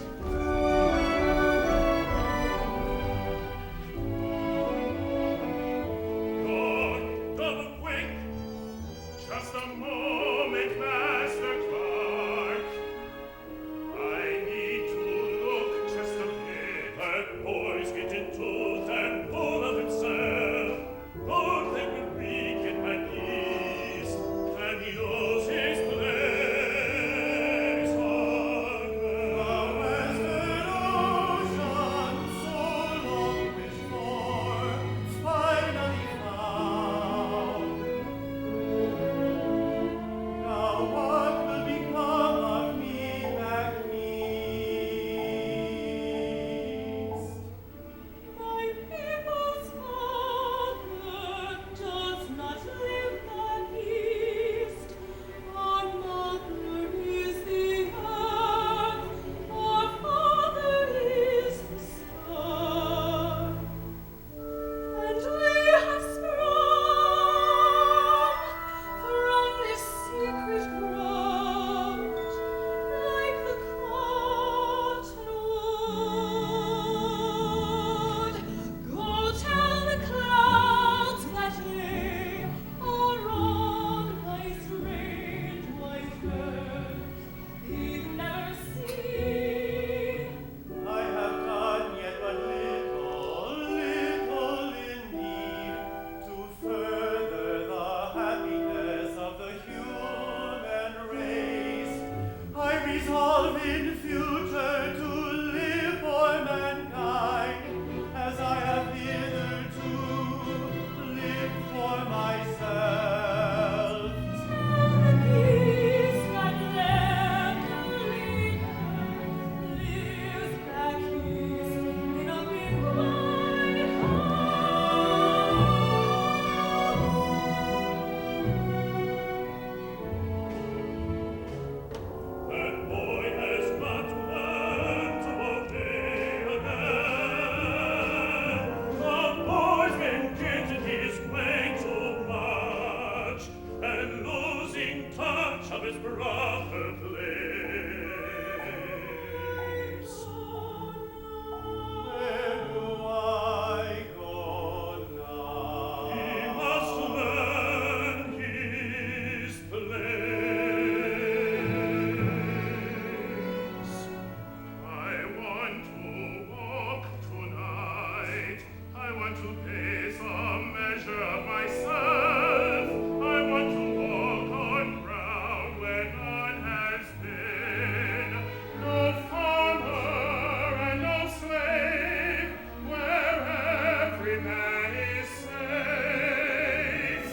H: Lord, double quick, just a moment, Master Clark. I need to look just a bit. That boy's getting toothed and full of himself. Lord, they will weak it at least, and use his place again.
J: The western ocean, so long wished for, finally found. Now what will become of me back east?
I: My people's father does not live back east. Our mother is the earth, our father is the sun. And we have sprung from this secret ground, like the cottonwood. Go tell the clouds that they are on my strange white earth they've never seen.
J: I have done yet but little indeed, to further the happiness of the human race. I resolve in future to live for mankind, as I have hitherto lived for myself.
I: Tell the geese that their leader lives back east in a big wide house.
H: That boy has got to learn to obey again. The boy's been getting his way too much and losing touch of his proper place.
J: Where do I go now?
H: He must learn his place. I want to walk tonight. I want to pay some measure of myself. I want to walk on ground where none has been. No farmer and no slave, where every man is safe.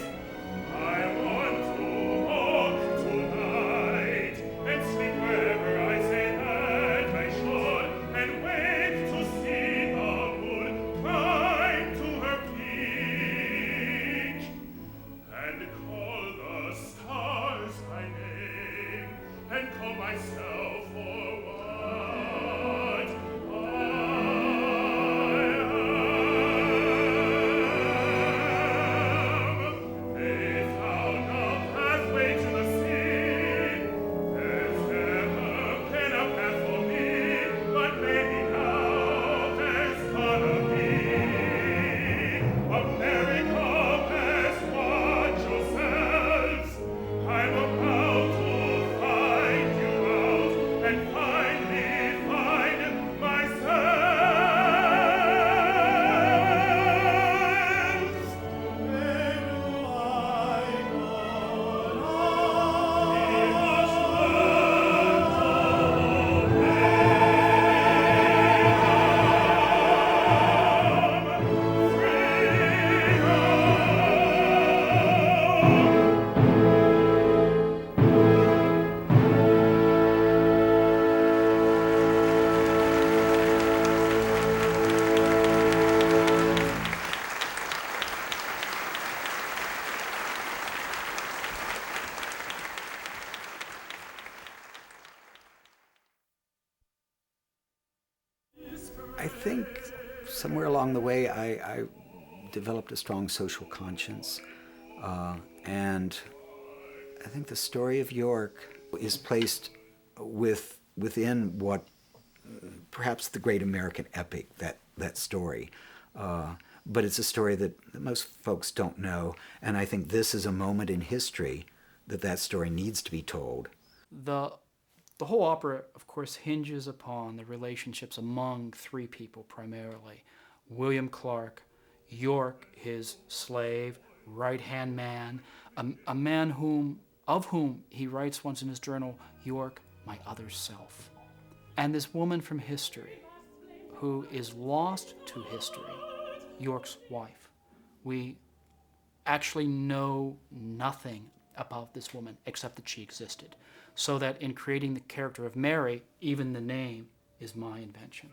H: I want to walk tonight and sleep wherever I say that I should, and wait to see the moon climb to her peak, and call the stars by name, and call myself for what I am. They found a pathway to the sea. There's never been a path for me, but maybe now there's gonna be. America, best watch yourselves. I'm about to find you out and finally find myself.
J: Where do I go now?
H: We must learn to
D: I think somewhere along the way I developed a strong social conscience. And I think the story of York is placed within what perhaps the great American epic, that story. But it's a story that most folks don't know, and I think this is a moment in history that story needs to be told.
A: The whole opera, of course, hinges upon the relationships among three people primarily. William Clark, York, his slave, right-hand man, a man of whom he writes once in his journal, York, my other self. And this woman from history, who is lost to history, York's wife. We actually know nothing about this woman except that she existed. So that in creating the character of Mary, even the name is my invention.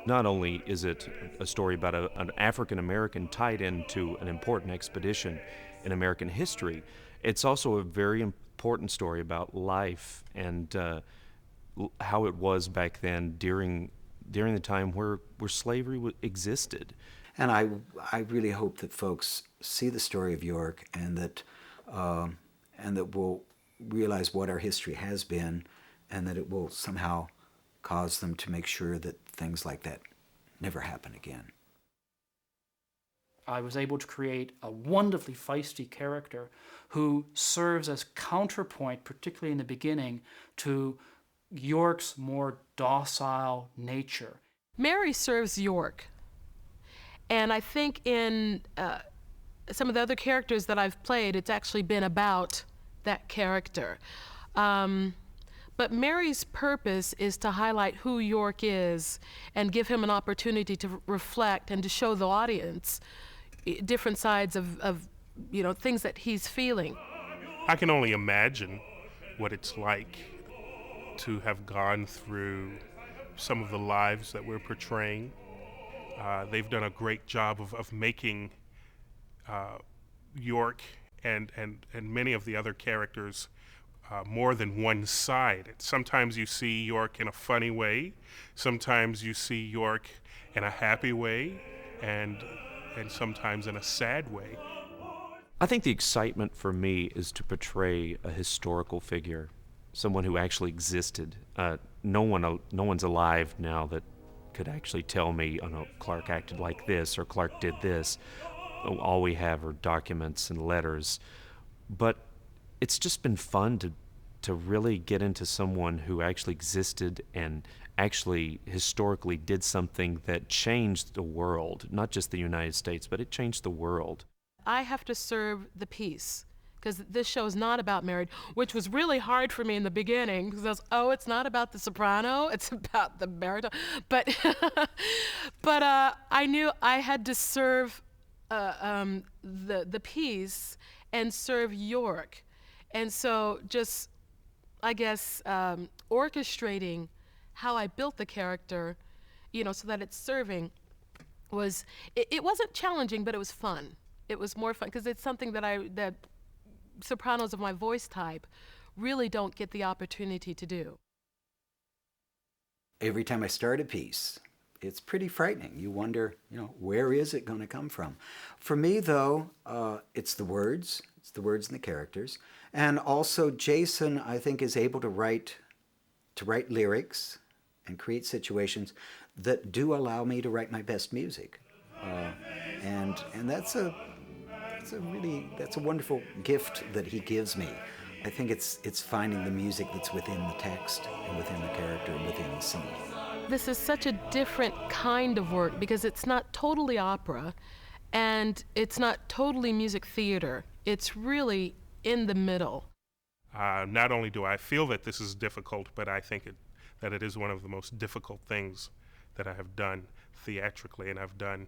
E: Not only is it a story about an African American tied into an important expedition in American history, it's also a very important story about life and how it was back then during the time where slavery existed.
D: And I really hope that folks see the story of York and that we'll realize what our history has been, and that it will somehow cause them to make sure that things like that never happen again.
A: I was able to create a wonderfully feisty character who serves as counterpoint, particularly in the beginning, to York's more docile nature.
C: Mary serves York. And I think in some of the other characters that I've played, it's actually been about that character. But Mary's purpose is to highlight who York is and give him an opportunity to reflect and to show the audience different sides of things that he's feeling.
F: I can only imagine what it's like to have gone through some of the lives that we're portraying. They've done a great job of making York and many of the other characters more than one side. Sometimes you see York in a funny way, sometimes you see York in a happy way, and sometimes in a sad way.
E: I think the excitement for me is to portray a historical figure, someone who actually existed. No one's alive now that could actually tell me, oh no, Clark acted like this or Clark did this. All we have are documents and letters. But it's just been fun to really get into someone who actually existed and actually historically did something that changed the world, not just the United States, but it changed the world.
C: I have to serve the piece, because this show is not about Mary, which was really hard for me in the beginning, because I was, it's not about the soprano, it's about the baritone. But I knew I had to serve the piece and serve York. And so just, I guess, orchestrating how I built the character, so that it's serving it wasn't challenging, but it was fun. It was more fun, because it's something that sopranos of my voice type really don't get the opportunity to do.
D: Every time I start a piece, it's pretty frightening. You wonder, where is it going to come from? For me, though, it's the words. It's the words and the characters. And also, Jason, I think, is able to write lyrics and create situations that do allow me to write my best music. And that's a wonderful gift that he gives me. I think it's finding the music that's within the text and within the character and within the scene.
C: This is such a different kind of work, because it's not totally opera and it's not totally music theater. It's really in the middle.
F: Not only do I feel that this is difficult, but I think that it is one of the most difficult things that I have done theatrically, and I've done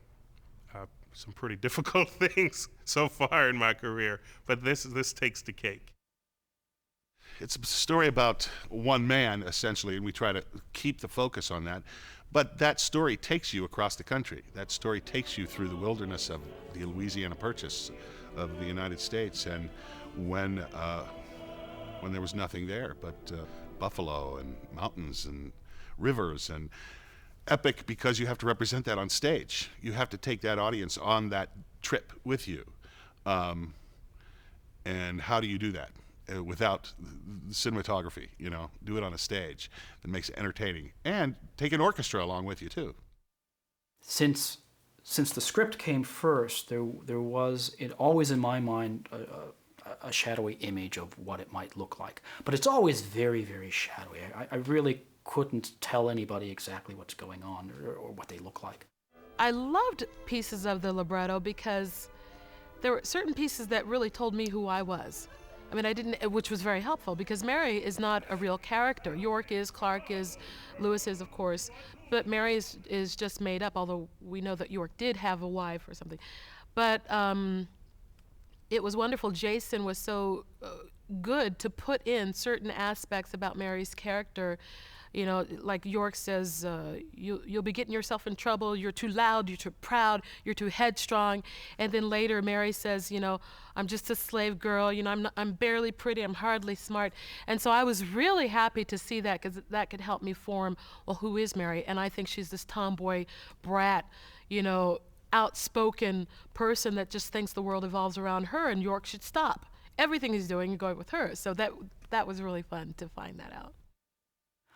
F: some pretty difficult things so far in my career, but this takes the cake.
B: It's a story about one man, essentially, and we try to keep the focus on that. But that story takes you across the country. That story takes you through the wilderness of the Louisiana Purchase of the United States, and when there was nothing there but buffalo and mountains and rivers, and epic because you have to represent that on stage. You have to take that audience on that trip with you. And how do you do that without cinematography? Do it on a stage that makes it entertaining, and take an orchestra along with you too.
A: Since the script came first, there was always in my mind a shadowy image of what it might look like, but it's always very, very shadowy. I really couldn't tell anybody exactly what's going on or what they look like.
C: I loved pieces of the libretto because there were certain pieces that really told me who I was. I mean, which was very helpful because Mary is not a real character. York is, Clark is, Lewis is, of course, but Mary is just made up, although we know that York did have a wife or something. But it was wonderful. Jason was so good to put in certain aspects about Mary's character. Like York says, you'll be getting yourself in trouble. You're too loud. You're too proud. You're too headstrong. And then later, Mary says, I'm just a slave girl. I'm barely pretty. I'm hardly smart. And so I was really happy to see that because that could help me form, well, who is Mary? And I think she's this tomboy brat, outspoken person that just thinks the world evolves around her, and York should stop everything he's doing and going with her. So that was really fun to find that out.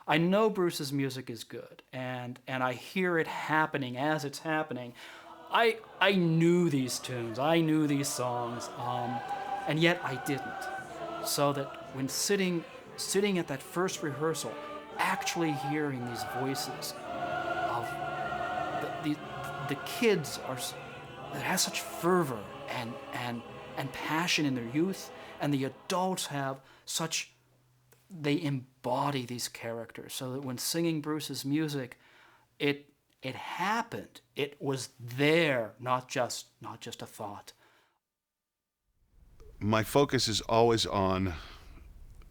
A: I know Bruce's music is good, and I hear it happening as it's happening. I knew these tunes, I knew these songs, and yet I didn't. So that when sitting at that first rehearsal, actually hearing these voices of the kids that have such fervor and passion in their youth, and the adults have such. They embody these characters, so that when singing Bruce's music, it happened. It was there, not just a thought.
B: My focus is always on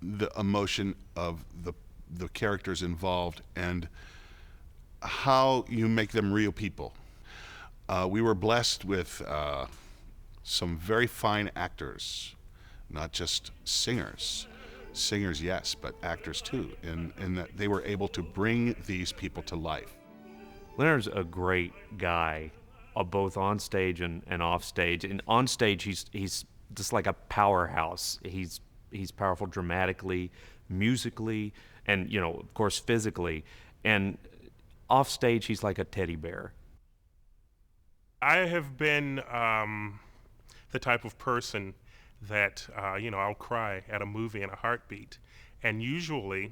B: the emotion of the characters involved and how you make them real people. We were blessed with some very fine actors, not just singers. Singers, yes, but actors too, in that they were able to bring these people to life.
E: Leonard's a great guy, both on stage and off stage. And on stage, he's just like a powerhouse. He's powerful dramatically, musically, and of course physically. And off stage, he's like a teddy bear.
F: I have been the type of person that I'll cry at a movie in a heartbeat, and usually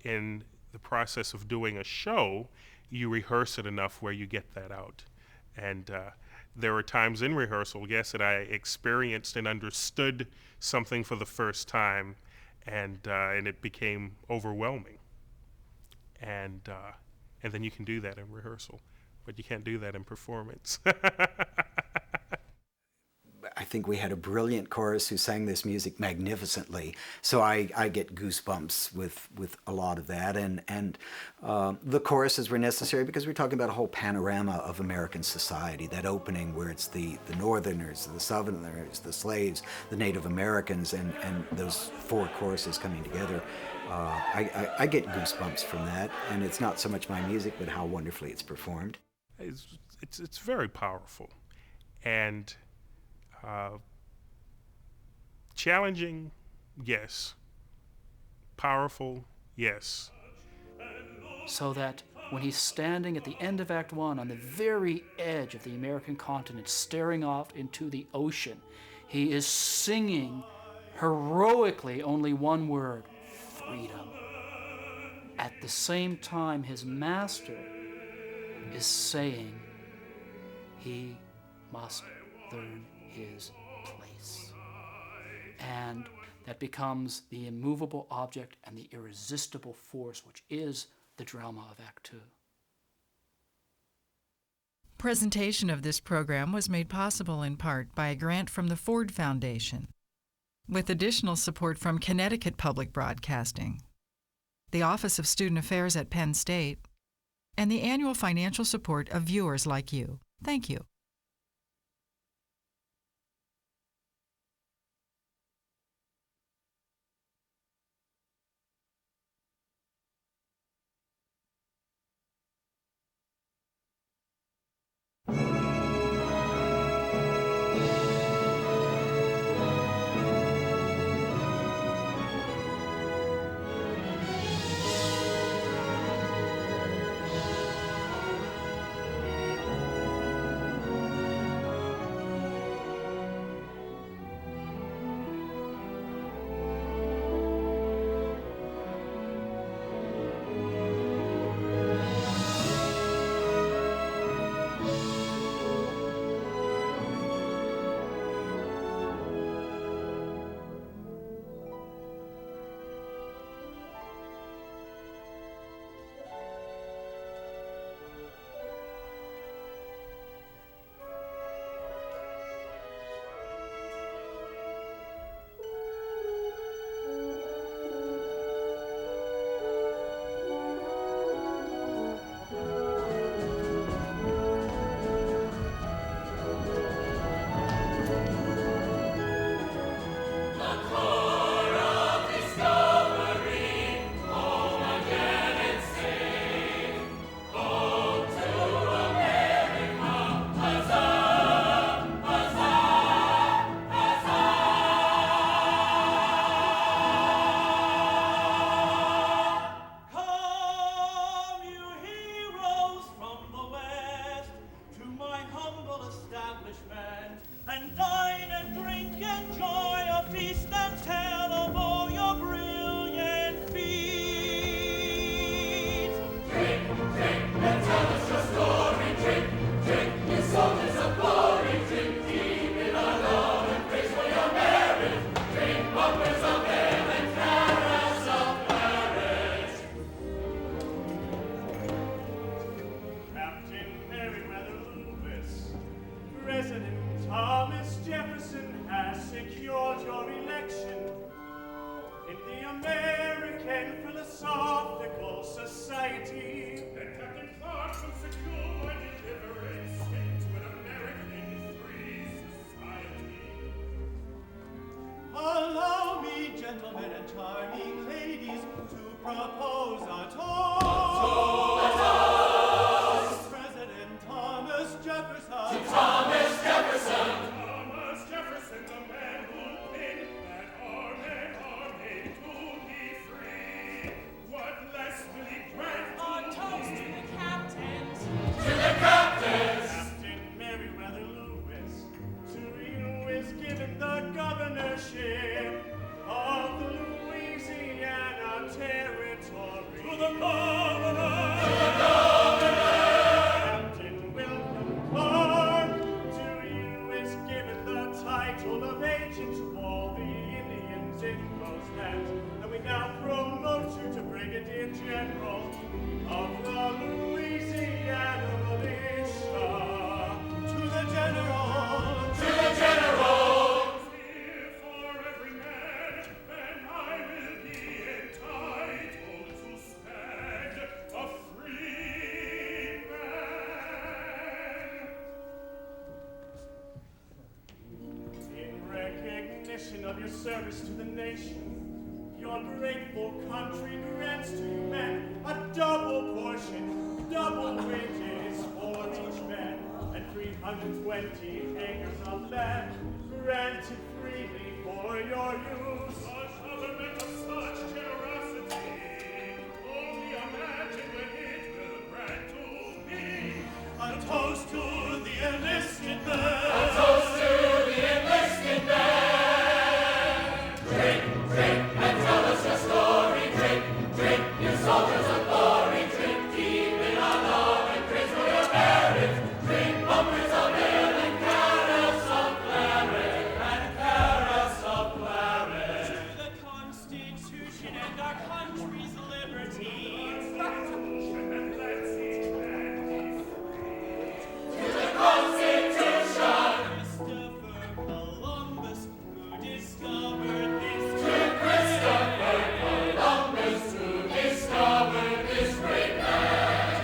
F: in the process of doing a show, you rehearse it enough where you get that out. And there were times in rehearsal, yes, that I experienced and understood something for the first time, and it became overwhelming. And then you can do that in rehearsal, but you can't do that in performance.
D: I think we had a brilliant chorus who sang this music magnificently. So I get goosebumps with a lot of that. And the choruses were necessary because we're talking about a whole panorama of American society, that opening where it's the Northerners, the Southerners, the slaves, the Native Americans, and those four choruses coming together. I get goosebumps from that. And it's not so much my music, but how wonderfully it's performed.
F: It's very powerful. And challenging, yes. Powerful, yes.
A: So that when he's standing at the end of Act 1 on the very edge of the American continent, staring off into the ocean, he is singing heroically only one word: freedom. At the same time, his master is saying he must learn his place. And that becomes the immovable object and the irresistible force, which is the drama of Act 2.
G: Presentation of this program was made possible in part by a grant from the Ford Foundation, with additional support from Connecticut Public Broadcasting, the Office of Student Affairs at Penn State, and the annual financial support of viewers like you. Thank you.
J: propose a toast. President Thomas Jefferson.
H: To Thomas Jefferson.
I: Thomas Jefferson, the man who pinned that our men are made to be free. What less will he grant to
K: toast to the captains.
H: To the captains.
J: Captain Meriwether Lewis, to you is given the governorship of the Louisiana Territory.
I: to the governor?
H: To the governor.
J: Captain William Clark, to you is given the title of agent to all the Indians in those lands. And we now promote you to Brigadier General of the Louisiana Militia. To the General.
H: To the general.
I: Here for every man, and I will be entitled to stand a free man.
J: In recognition of your service to the nation, your grateful country grants to you men a double portion, double wages for each man, and 320 acres of land granted freely for your use.
I: A government of such generosity, only imagine when it will grant to me.
J: A toast to the enlisted men.
H: A toast to the enlisted men. Drink, drink, and tell us your story. Drink, drink, you soldiers of glory. Drink deep in our love and praise for your merit. Drink bumpers of ale and carafes of claret. And carafes of claret.
J: To the Constitution and our country's liberties.
I: And let's each man be free.
H: To the Constitution.
J: Christopher Columbus, who discovered this
H: To Christopher Columbus, who discovered this great land.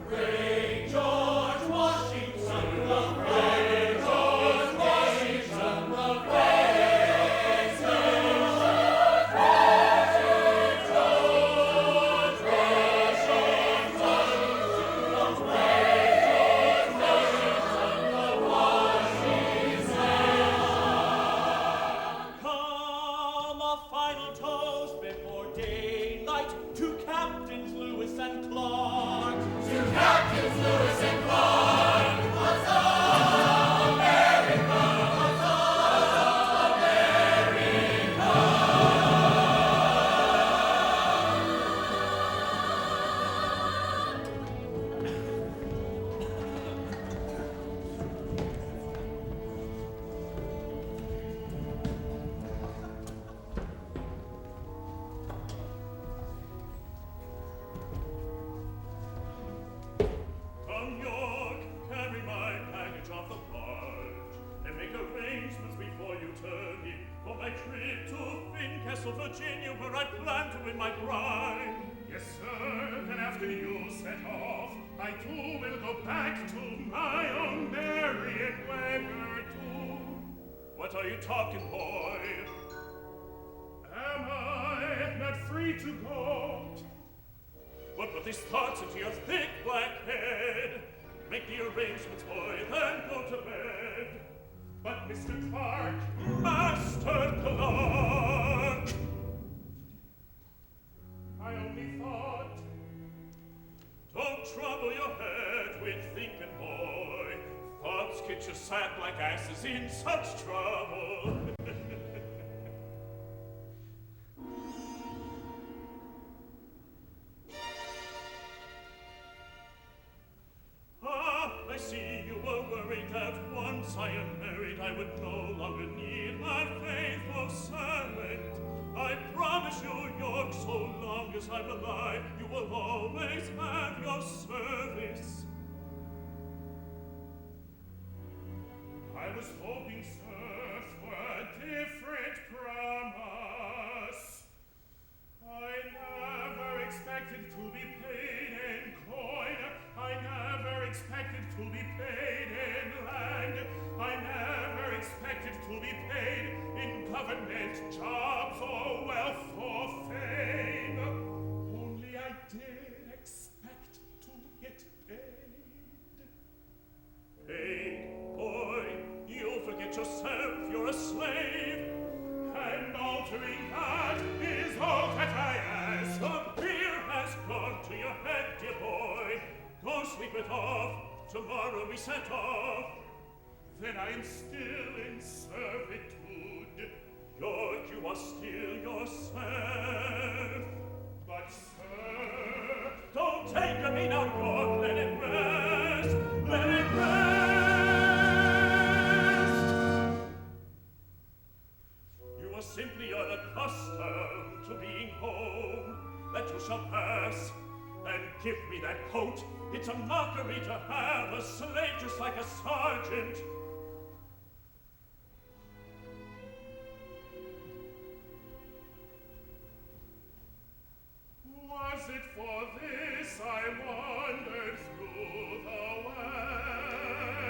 J: great George Washington, the
H: Great George Washington, the greatest nation. Great George Washington, the great George Washington, the
J: Come, a final toast before daylight to Captains Lewis and Clark.
H: To Captains Lewis and Clark, what's up, America? What's up, America?
I: Come, York, carry my baggage off the barge, and make arrangements before you turn in for my trip to Fincastle, Virginia, where I plan to win my bride. Yes, sir, then after you set off, I too will go back to my own Merriweather too. What are you talking, boy? Am I not free to go? What put these thoughts into your thick black head? Make the arrangements, boy, then go to bed. But Mr. Clark, Master Clark, I only thought, don't trouble your head with thinking, boy. Thoughts get you sat like asses in such trouble. I see you were worried that once I am married, I would no longer need my faithful servant. I promise you, York, so long as I'm alive, you will always have your service. I was hoping, sir, for a different promise. I never expected to be paid in coin. I never expected to be paid in land. I never expected to be paid in government jobs or wealth or fame.
H: it off. Tomorrow we set off. Then I am still in servitude. York, you are still yourself. But, sir, don't take me now, York. Let it rest. Let it rest. You are simply unaccustomed to being home. That you shall pass. And give me that coat. It's a mockery to have a slave just like a sergeant. Was it for this I wandered through the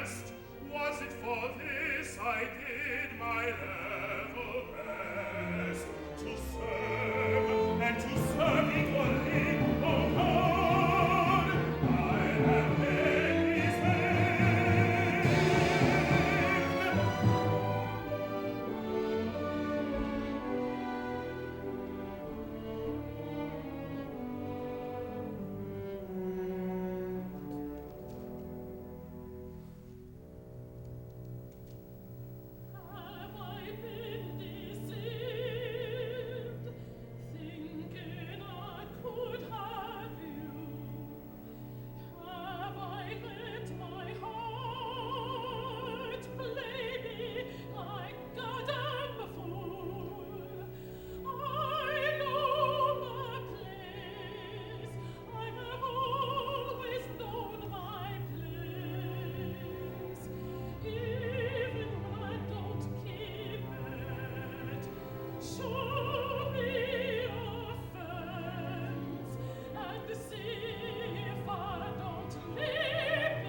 H: West? Was it for this I did my level best? To serve, and to serve equally, oh God, I have been his
I: Have I been deceived, thinking I could have you? Have I let my heart play me like a damn fool? I know my place. I have always known my place. Even when I don't keep it, show me your fence and see if I don't leave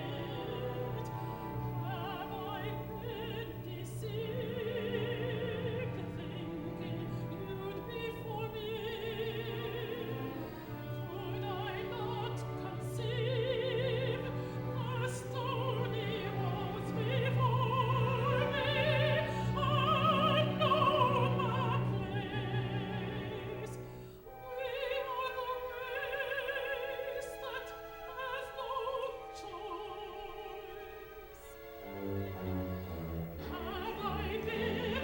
I: it. Have I been deceived, thinking you'd be for me? Could I not conceive the stony rose before me? I know my place. We are the race that has no choice. Have I been a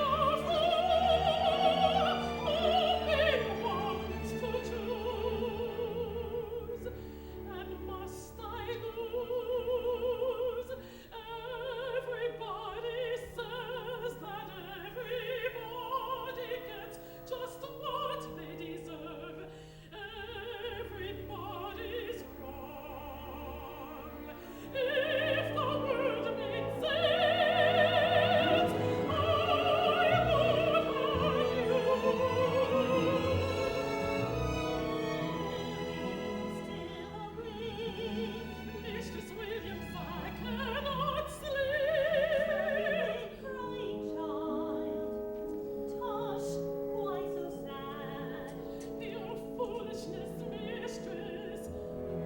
I: fool, hoping once to choose? And must I lose? Everybody says that everybody gets just what they deserve. Everybody's wrong. If the world made sense, I would have you. Mistress Williams, I cannot sleep. Crying child, Tosh, why so sad? Your foolishness, mistress,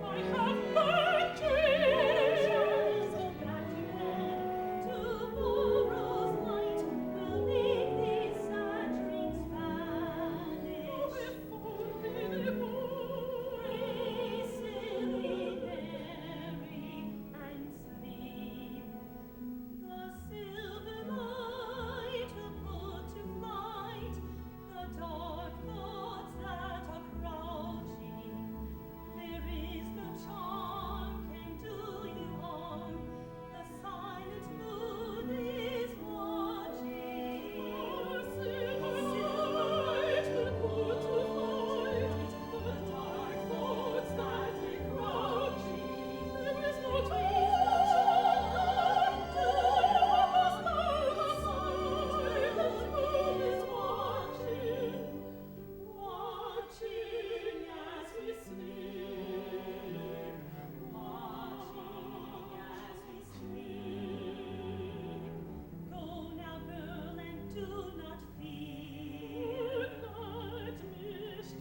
I: I have bad dreams. Go back to bed. Tomorrow's light will make these sad dreams vanish. Pray, silly Mary, and sleep. The silver light will put to flight the dark thoughts that are crouching. There is no charm can do you harm. The silent moon is watching. The silver light will put to flight the dark thoughts that are crouching. There is no charm can do you harm. The silent moon is watching, watching as we sleep, watching as we sleep. Go now, girl, and do not fear. Good night, mistress.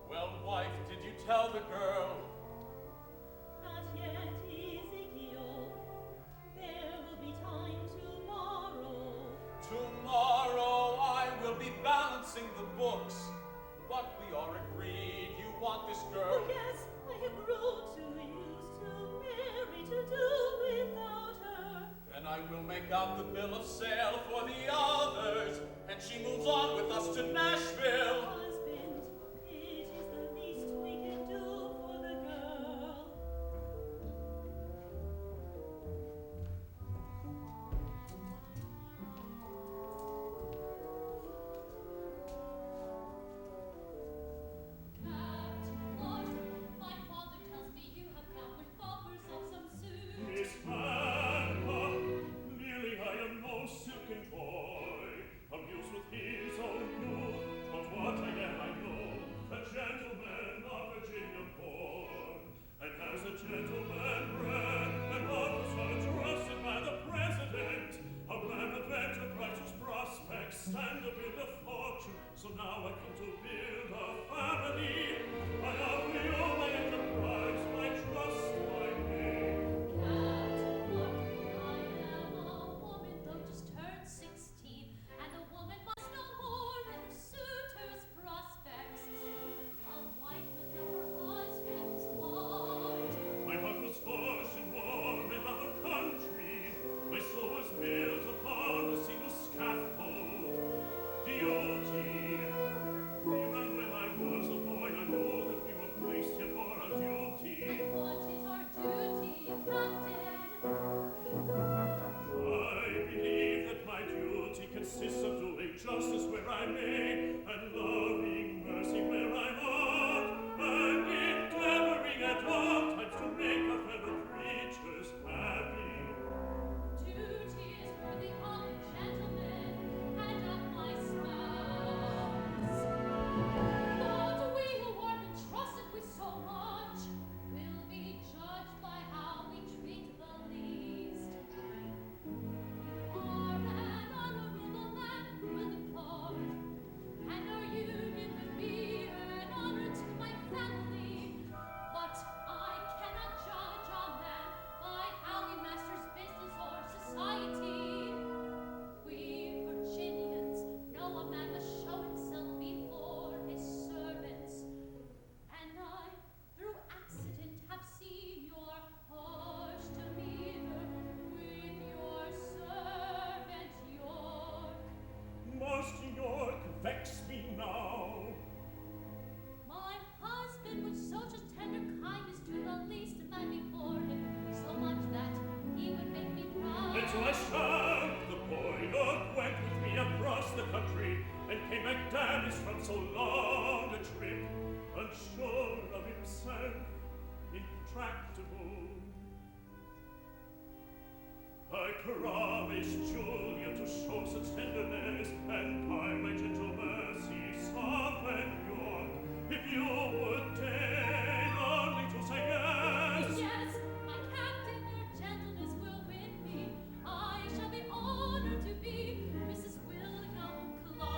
J: Well, wife, did you tell the girl?
I: Not yet, Ezekiel. There will be time tomorrow.
J: Tomorrow I
H: make out the bill of sale for the others, and she moves on with us to Nashville.
I: Husband, it is the least we can do for the girl. Captain Clark, my father tells me you have come with offers of some suit.
J: Miss Anna, nearly I am no silken boy, amused with his own youth. But what I am, I know, a gentleman of Virginia born, and as a gentleman bred, an officer trusted by the president, a man of enterprise whose prospects stand to build a fortune. So now I come to build a family. I offer you my enterprise, my trust, my name.
I: Captain Clark, I am a woman, though just turned 16, and a woman must know more than her suitor's prospects. A wife will know her husband's heart.
J: My heart was forged in war in another country. My soul was built upon a single scaffold. Duty. Even when I was a boy, I knew that we were placed here for a duty.
I: And what is our duty, Captain?
J: I believe that my duty consists of doing justice where I may, and loving mercy where I ought, and endeavoring at all times to make our fellow creatures happy.
I: Duty is worthy of a gentleman and of my spouse. But we who are entrusted with so much will be judged by how we treat the least. You are an honorable man, William Clark, and our union would be an honor to my family. But I cannot judge a man by how he masters business or society. We Virginians know a man must show himself before his servants, and I, through accident, have seen your harsh demeanor with your servant York.
J: Master York, vex me now.
I: My husband would show just tender kindness to the least man before him, so much that he would make me proud.
J: And so I shall. The boy York went with me across the country, and came back damaged from so long a trip, unsure of himself, intractable. I promised Julia to show such tenderness, and by my gentle mercy soften York, if you would deign only to say yes.
I: Yes, my captain, your gentleness will win me. I shall be honored to be Mrs. William Clark.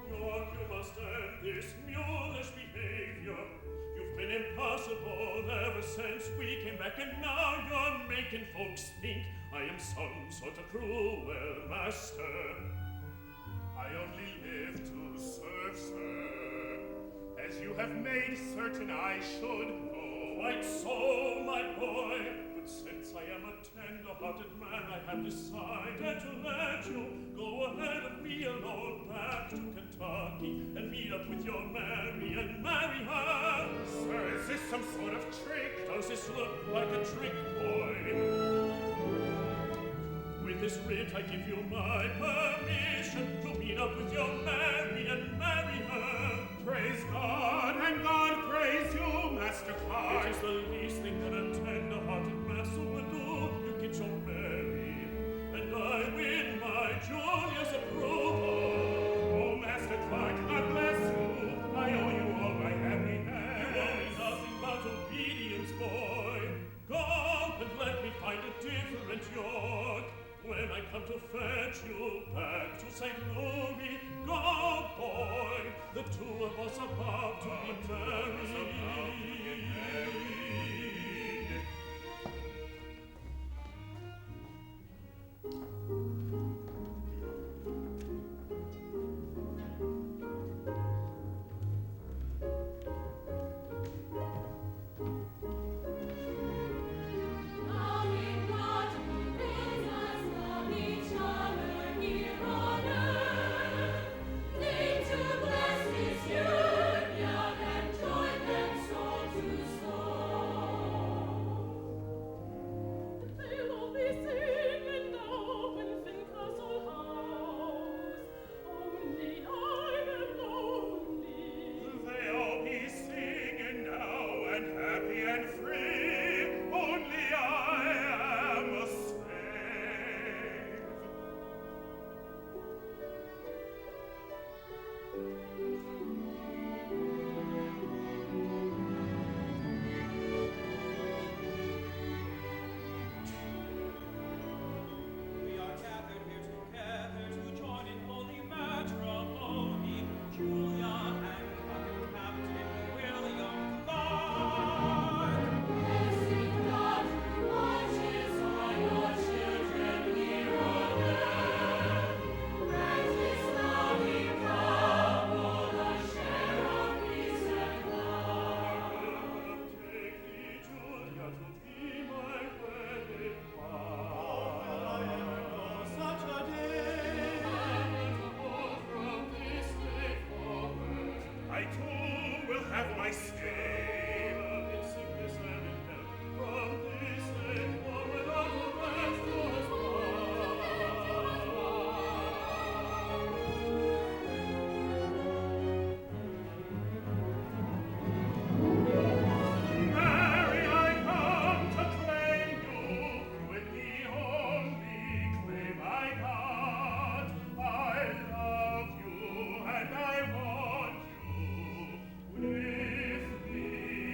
J: York, you must end this mulish behavior. You've been impossible ever since we came back, and now you're making folks think I am some sort of cruel master.
L: I only live to serve, sir, as you have made certain I should know.
J: Quite so, my boy. But since I am a tender-hearted man, I have decided to let you go ahead of me alone back to Kentucky and meet up with your Mary and marry her.
L: Sir, is this some sort of trick?
J: Does this look like a trick, boy? With this writ, I give you my permission to meet up with your Mary and marry her.
L: Praise God, and God praise you, Master Clark.
J: It is the least thing that a tender-hearted master would do. You get your Mary, and I win my Julia's approval.
L: Oh, Master Clark, God bless you. I owe you all my happiness.
J: You owe me nothing but obedience, boy. Go and let me find a different York. When I come to fetch you back to St. Louis, go, boy. The two
L: was about to be married. I too will have my stay in sickness and in health. From this day forward unto rest was Mary, I come to claim you. With the only claim I got. I love you and I want you with me.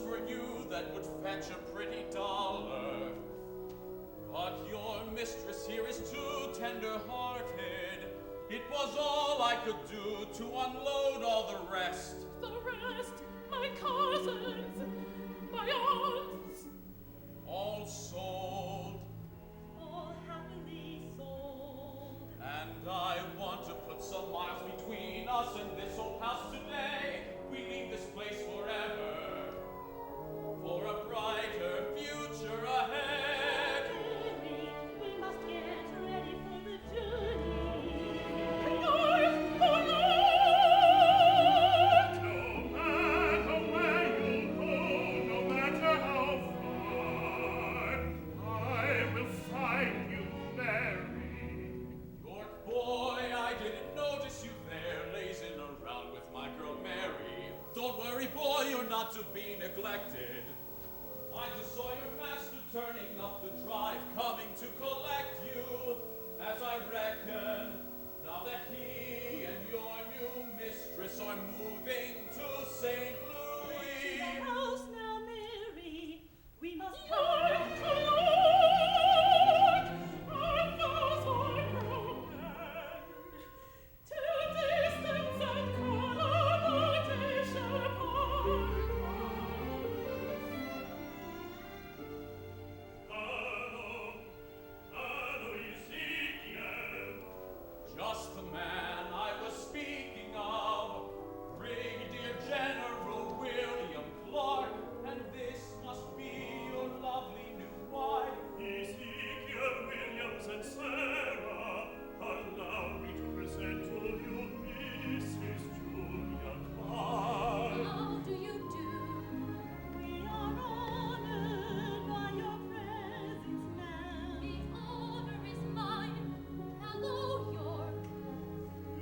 M: for you that would fetch a pretty $1. But your mistress here is too tender-hearted. It was all I could do to unload all the rest.
I: The rest, my cousins, my aunts,
M: all sold.
I: all happily sold.
M: And I want to put some miles between us and this old house today. We leave this place forever, for a brighter future ahead.
I: Mary, we must get ready for the journey.
L: No matter where you go, no matter how far, I will find you, Mary.
M: York boy, I didn't notice you there, lazing around with my girl Mary. Don't worry, boy, you're not to be neglected. I just saw your master turning up the drive, coming to collect you, as I reckon, now that he and your new mistress are moving to St. Louis.
I: The house now, Mary. We must
C: York
I: go.
C: and those are broken. Till distance and calamity shall part us.
L: Hallo, Ezekiel.
M: Just the man I was speaking of, Brigadier General William Clark, and this must be your lovely new wife.
L: Ezekiel, Williams, and Sarah, allow me to present to you Mrs. Julia Clark.
I: How do you do? We are honored by your presence, ma'am. The honor is mine. Hello, York.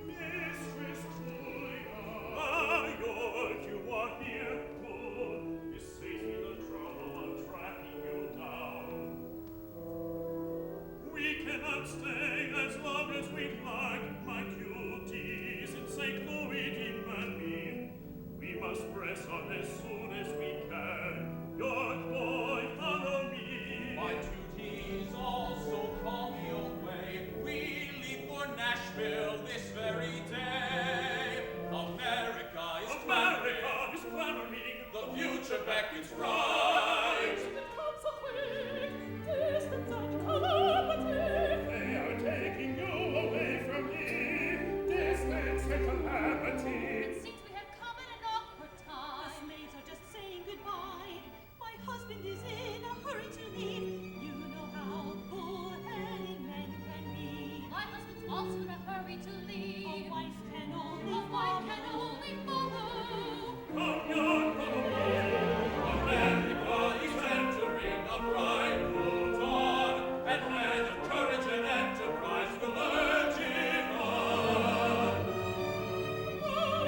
L: Mistress Julia. Ah, York, you are here. Good. You save me the trouble of tracking you down. We cannot stay as long as we'd like. My duties in St. Louis demand me. We must press on as soon as we can. York boy, follow me.
M: My duties also call me away. We leave for Nashville this very day. America is clamoring.
L: America is clamoring.
M: The future beckons right.
C: It comes so quick, distance and calamity.
L: They are taking you away from me. Distance and calamity.
I: It seems we have come at an awkward time.
N: The maids are just saying goodbye. My husband is in a hurry to leave. You know how bull-headed men can be.
I: My husband's also in a hurry to leave.
N: A wife can only
I: A wife can only follow.
L: Come, York, follow me.
M: America is entering a bright new dawn, and men of courage and enterprise will urge it on.
C: Why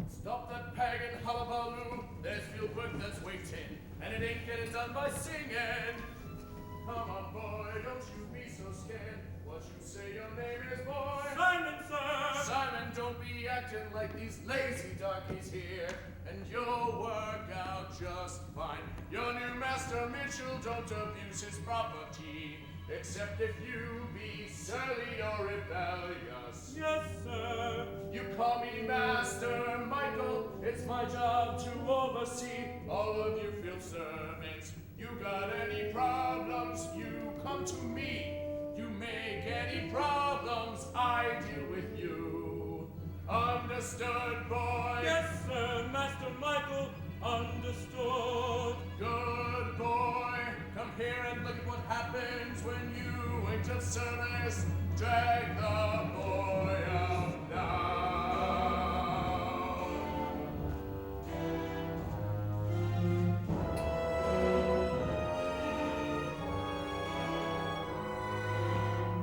M: Stop that pagan hullabaloo. There's field work that's waiting, and it ain't getting done by singing. Come on, boy, don't you be so scared. What you say your name is, boy?
H: Simon, sir!
M: Simon, don't be acting like these lazy darkies here, and you'll work out just fine. Your new master Mitchell don't abuse his property, except if you be surly or rebellious.
H: Yes, sir.
M: You call me Master Michael, it's my job to oversee all of you field servants. You got any problems, you come to me. You make any problems, I deal with you. Understood, boy?
H: Yes, sir, Master Michael. Understood.
M: Good boy. Come here and look at what happens when you wait of service. Drag the boy out now.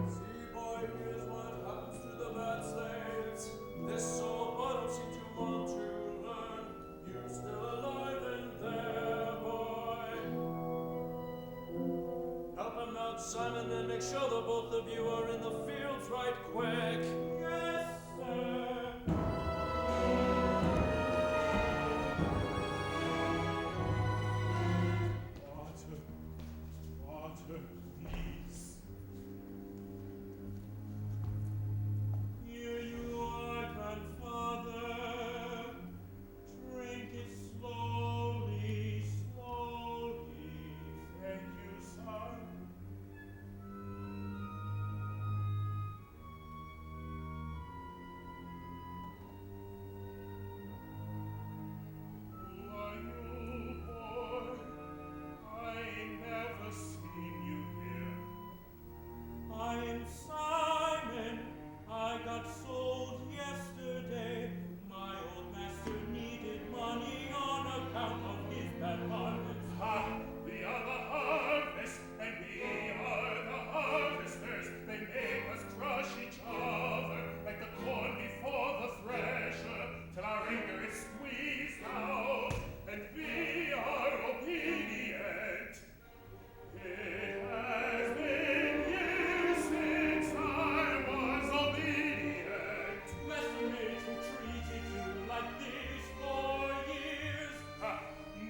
H: See, boy, here's what happens to the bad slaves. This soul bottom seem to want to learn. You still alive in there, boy. Help him out, Simon, and make sure the both of you are in the fields right quick. Yes, sir.
L: Water, please.
H: Here you are, grandfather. Drink it slowly, slowly.
L: Thank you, son. Who are you, boy? I ain't never seen you here.
H: I'm Simon. I got sold yesterday. My old master needed money on account of his bad harvest.
L: Ha! We are the harvest, and we are the harvesters. They make us crush each other like the corn before the thresher, till our anger is squeezed out, and we are obedient. It has been years since I was obedient.
H: Master Mitchell treated you like this for years.
L: Ha!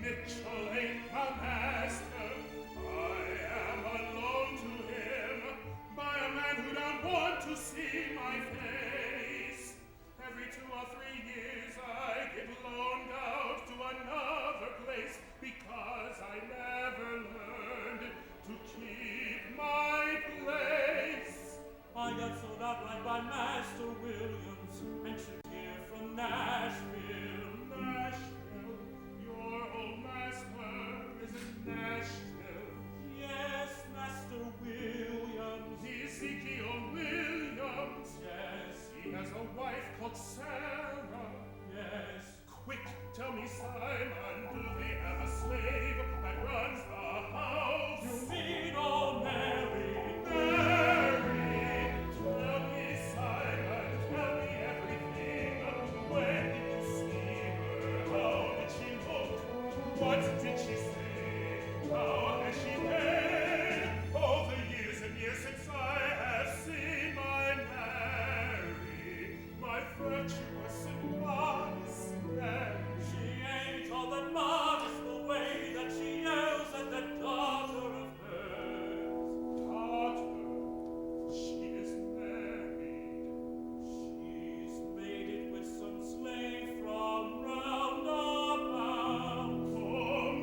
L: Mitchell ain't my master. I am alone to him by a man who don't want to see my face. Every 2 or 3 years I get loaned out to another place because I never learned to keep my place.
H: I got sold outright by Master Williams and shipped here from Nashville.
L: Nashville, your old master is in Nashville.
H: Yes, Master Williams.
L: Ezekiel Williams.
H: Yes,
L: He has a wife called Sarah.
H: yes.
L: Quick, tell me, Simon, do they have a slave that runs the house?
H: You mean old Mary?
L: Mary, tell me, Simon, tell me everything. When did you see her? How did she look? What did she say? How has she been? All the years and years since I have seen my Mary, my virtuous and modest Mary.
H: She ain't all that modest the way that she yells at that daughter of hers.
L: Daughter, she is married.
H: She's mated with some slave from round about.
L: Oh,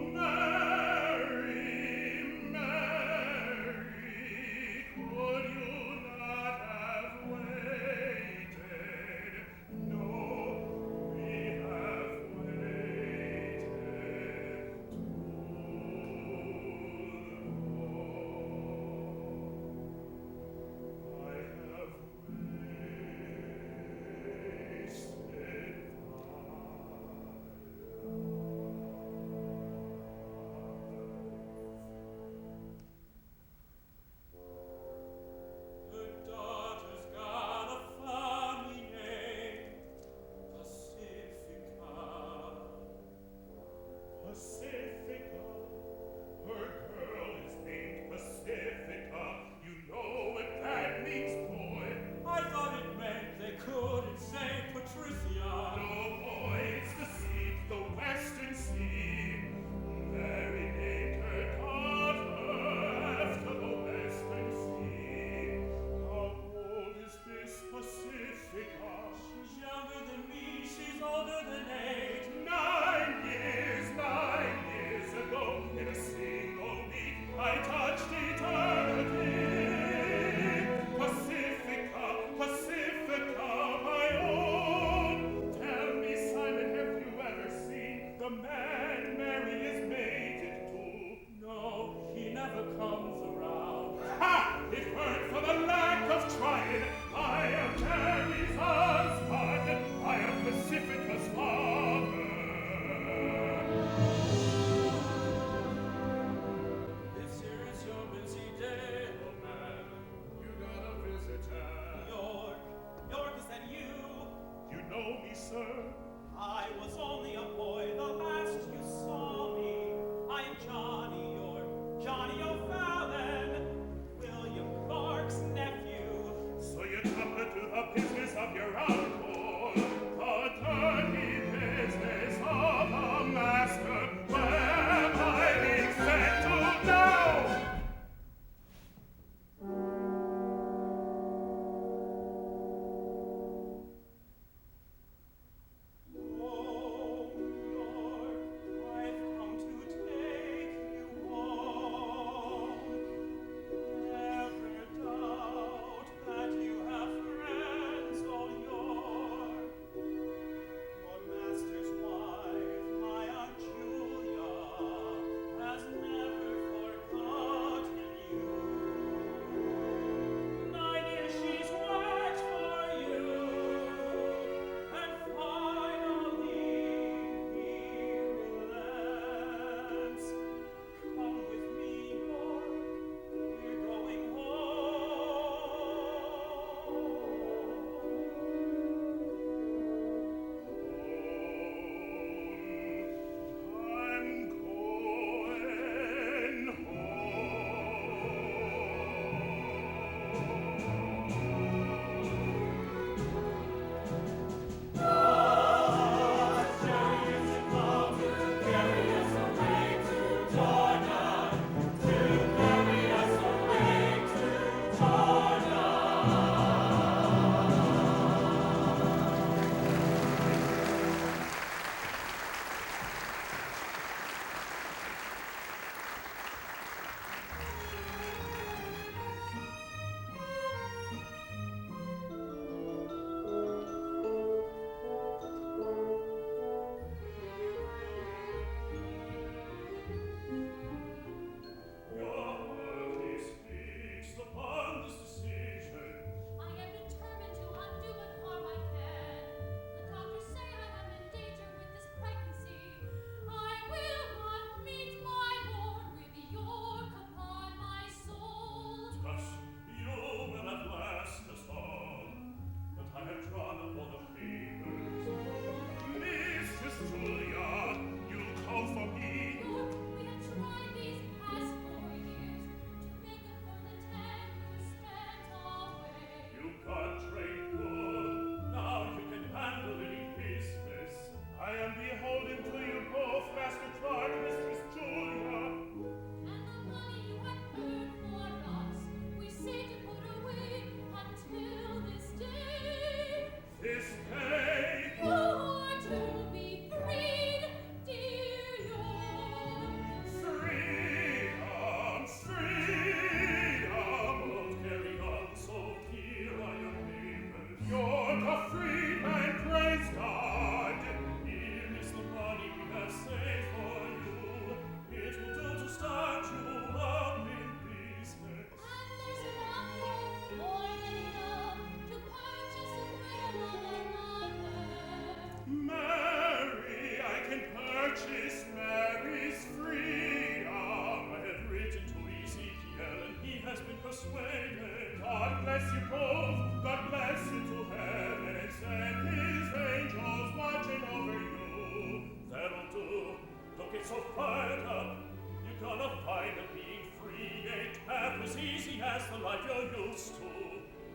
L: as the life you're used to.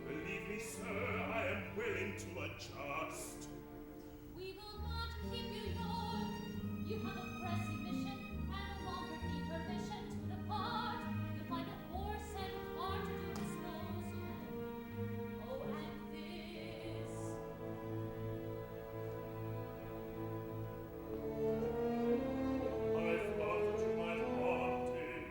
L: Believe me, sir, I am willing to adjust.
N: We will not keep you, York. You have a pressing mission, and no longer need permission to depart. You'll find a horse and cart at your disposal. Oh, and this.
L: I thought that you might want it.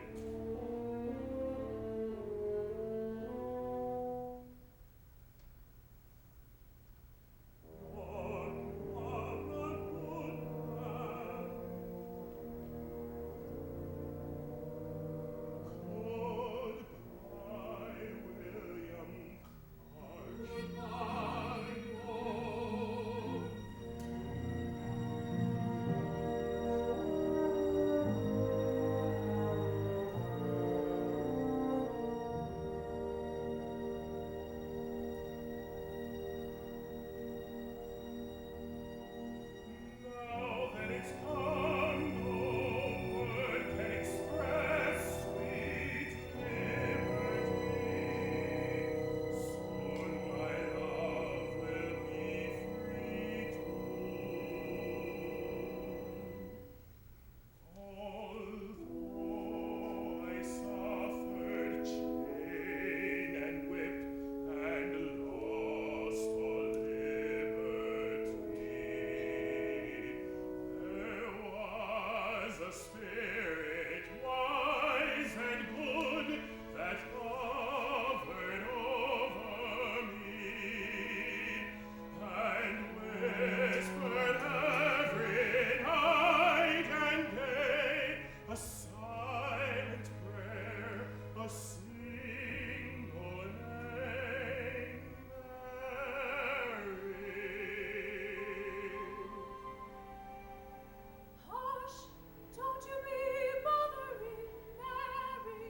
L: Now that it's come, no word can express sweet liberty. Soon my love will be free although I suffered chain and whip and lost all liberty. There was a spirit wise and good that hovered over me and whispered every night and day a silent prayer, a single name, Mary.
I: Hush, don't you be bothering Mary.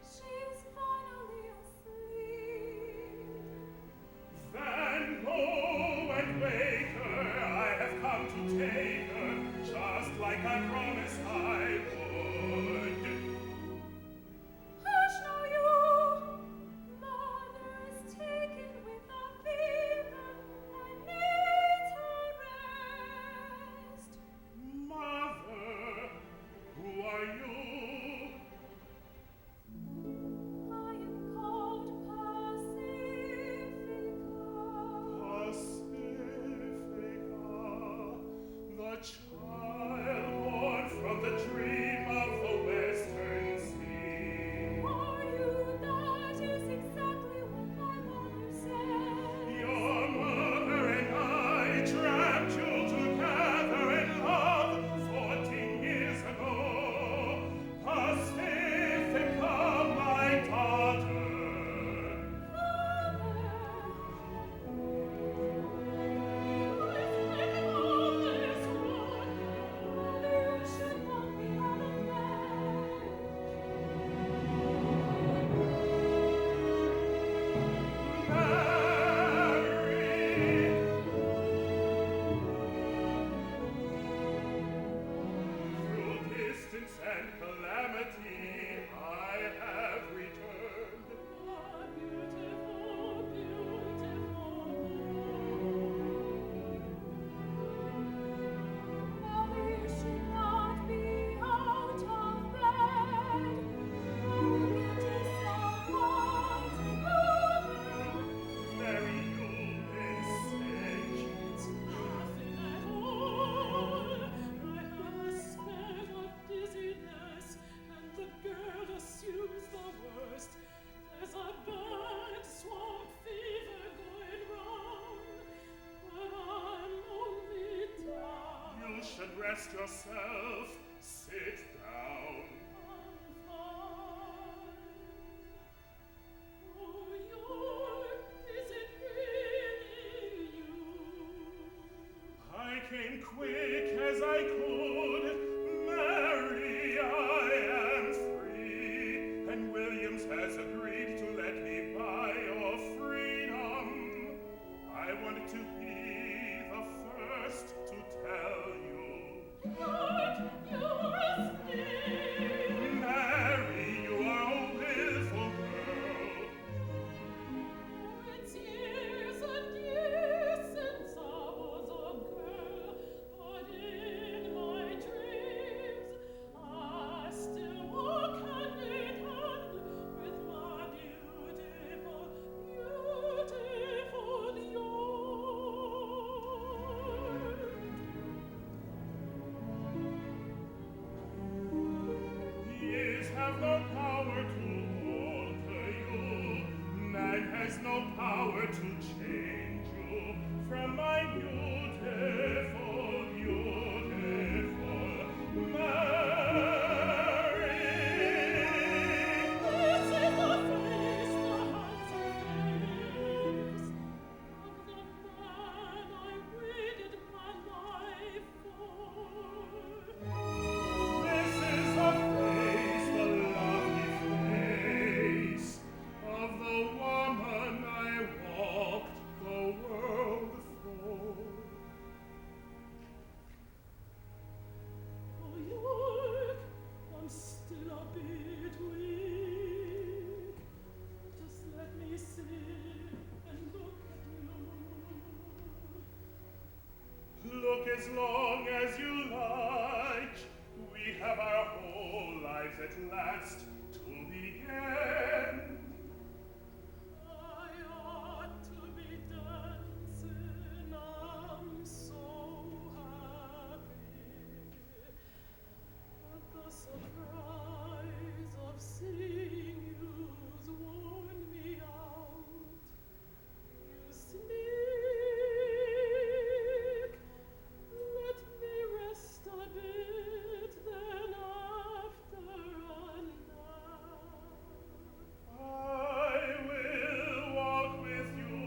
I: She's finally asleep.
L: Then go and wake her, I have come to take her, just like I promised I would.
I: Hush now you. Mother's taken with a fever and needs her rest.
L: Mother, who are you?
I: I am called
L: Pacifica, the child born from the dream of the western sea.
I: Are you? That is exactly what my mother said.
L: Your mother and I trapped you together in love 14 years ago. Pacifica, my daughter. Through distance and calamity, I have returned.
I: Beautiful, beautiful. Mother, you should not be out of bed. Our beauty so hard to cover.
L: Mary, you've been sick.
I: It's nothing at all. I have a spell of dizziness, and the girl assumes the worst. There's a bad swamp fever going round, but I'm only down.
L: You should rest yourself. Sit down.
I: I'm fine. Oh, York, is it really you?
L: I came quick as I could. Mary, I am free, and Williams has agreed to let me buy your freedom. I wanted to be the first to tell you.
I: York, you're a snake.
L: Mary, you are a willful girl. has no power to change you from my beautiful, beautiful Mary.
I: This is the face, the handsome face of the man I waited my life for.
L: This is the face, the lovely face of the woman I walked the world for.
I: Oh, York, I'm still a bit weak. Just let me sit and look at you.
L: Look as long as you like. We have our whole lives at last to begin.
I: I ought to be dancing, I'm so happy. But the surprise of seeing you's worn me out. You sneak, let me rest a bit, then after a nap.
L: I will walk with you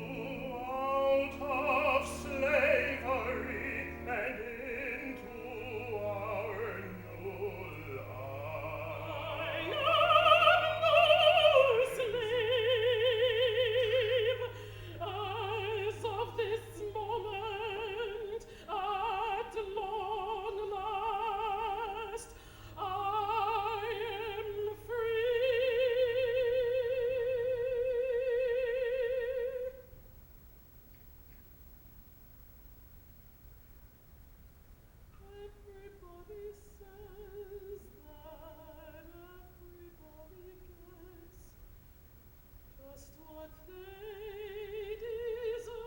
L: out of slavery and into our new life.
I: I am no slave, as of this moment, at long last, I am free. Everybody says that, everybody gets just what they deserve.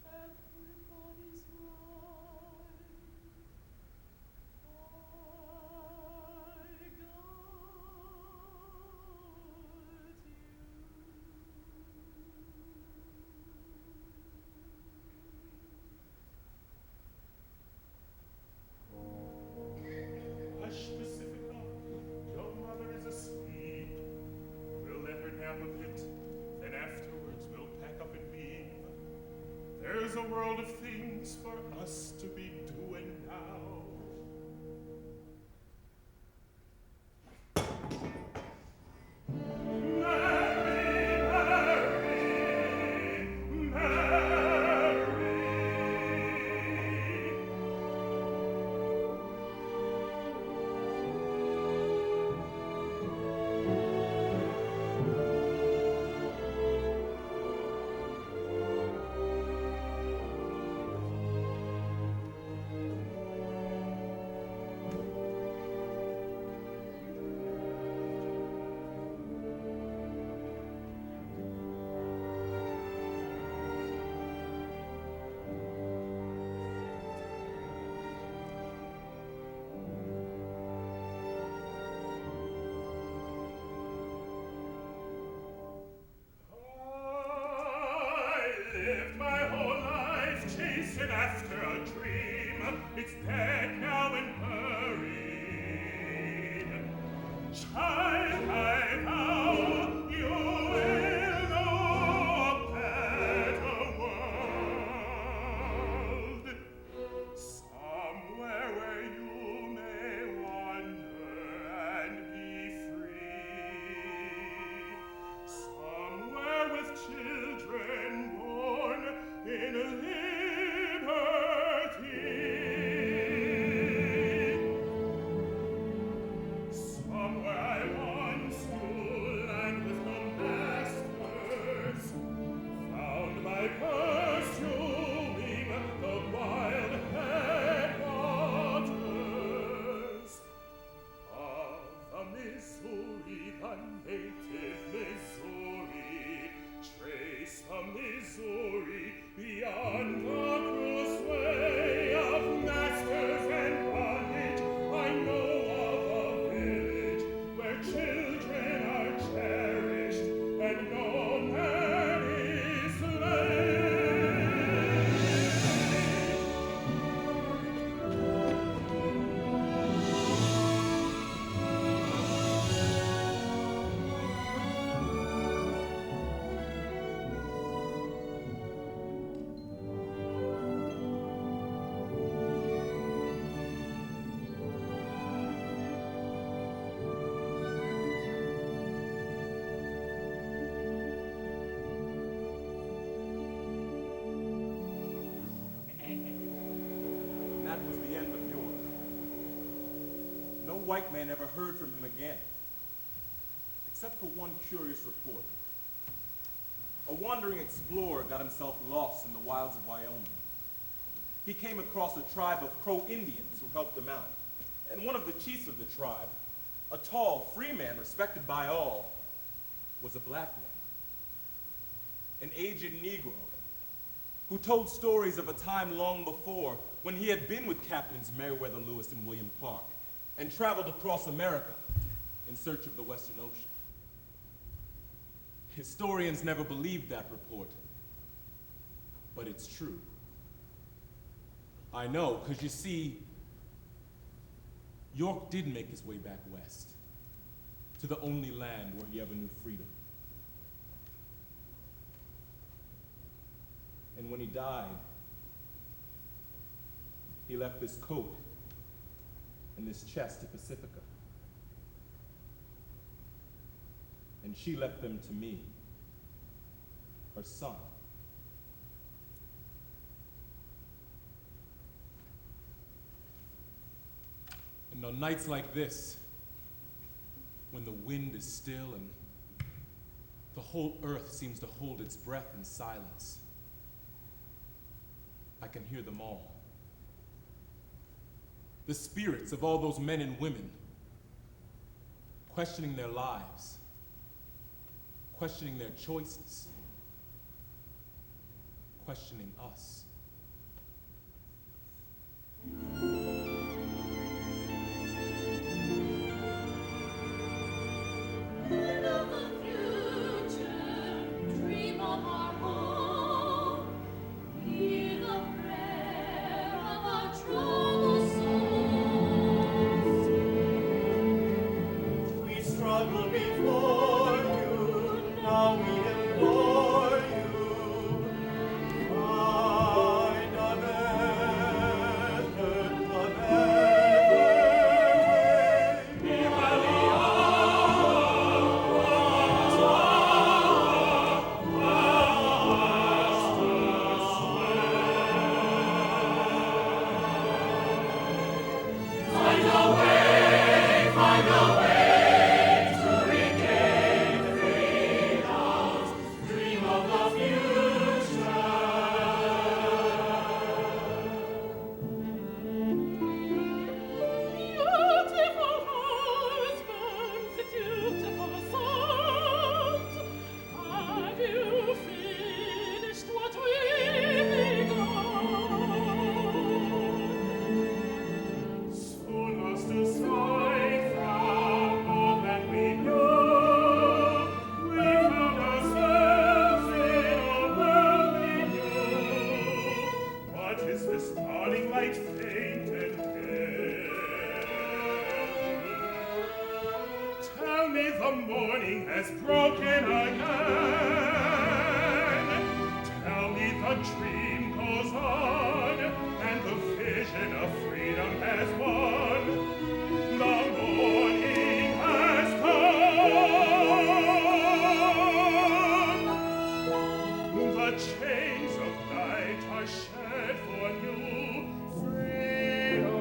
I: Everybody's right. I got
L: Hush, Pacifica, your mother is asleep. We'll let her nap a bit, then afterwards we'll pack up and leave. There's a world of things for us to be doing now. Mary, Mary, Mary. I lived my whole life chasing after a dream. It's dead now and buried. Child, I vow you will know a better world. Somewhere where you may wander and be free. Somewhere with children born in liberty. Somewhere I once knew land with no masters, found my pursuing the wild headwaters of the Missouri, the native Missouri. Trace the Missouri beyond the cruel sway of masters and bondage. I know of a village where children
H: white man ever heard from him again, except for one curious report. A wandering explorer got himself lost in the wilds of Wyoming. He came across a tribe of Crow Indians who helped him out. And one of the chiefs of the tribe, a tall, free man respected by all, was a black man, an aged Negro, who told stories of a time long before when he had been with Captains Meriwether Lewis and William Clark and traveled across America in search of the Western Ocean. Historians never believed that report, but it's true. I know, because you see, York did make his way back west, to the only land where he ever knew freedom. And when he died, he left this coat and this chest to Pacifica. And she left them to me, her son. And on nights like this, when the wind is still and the whole earth seems to hold its breath in silence, I can hear them all. The spirits of all those men and women questioning their lives, questioning their choices, questioning us.
N: Dream of the future, dream of our home. Hear the prayer of our troubled souls.
J: We struggled before you, now we implore you. Find a better
L: the morning has broken again. Tell me the dream goes on, and the vision of freedom has won. The morning has come. The chains of night are shed for new freedom.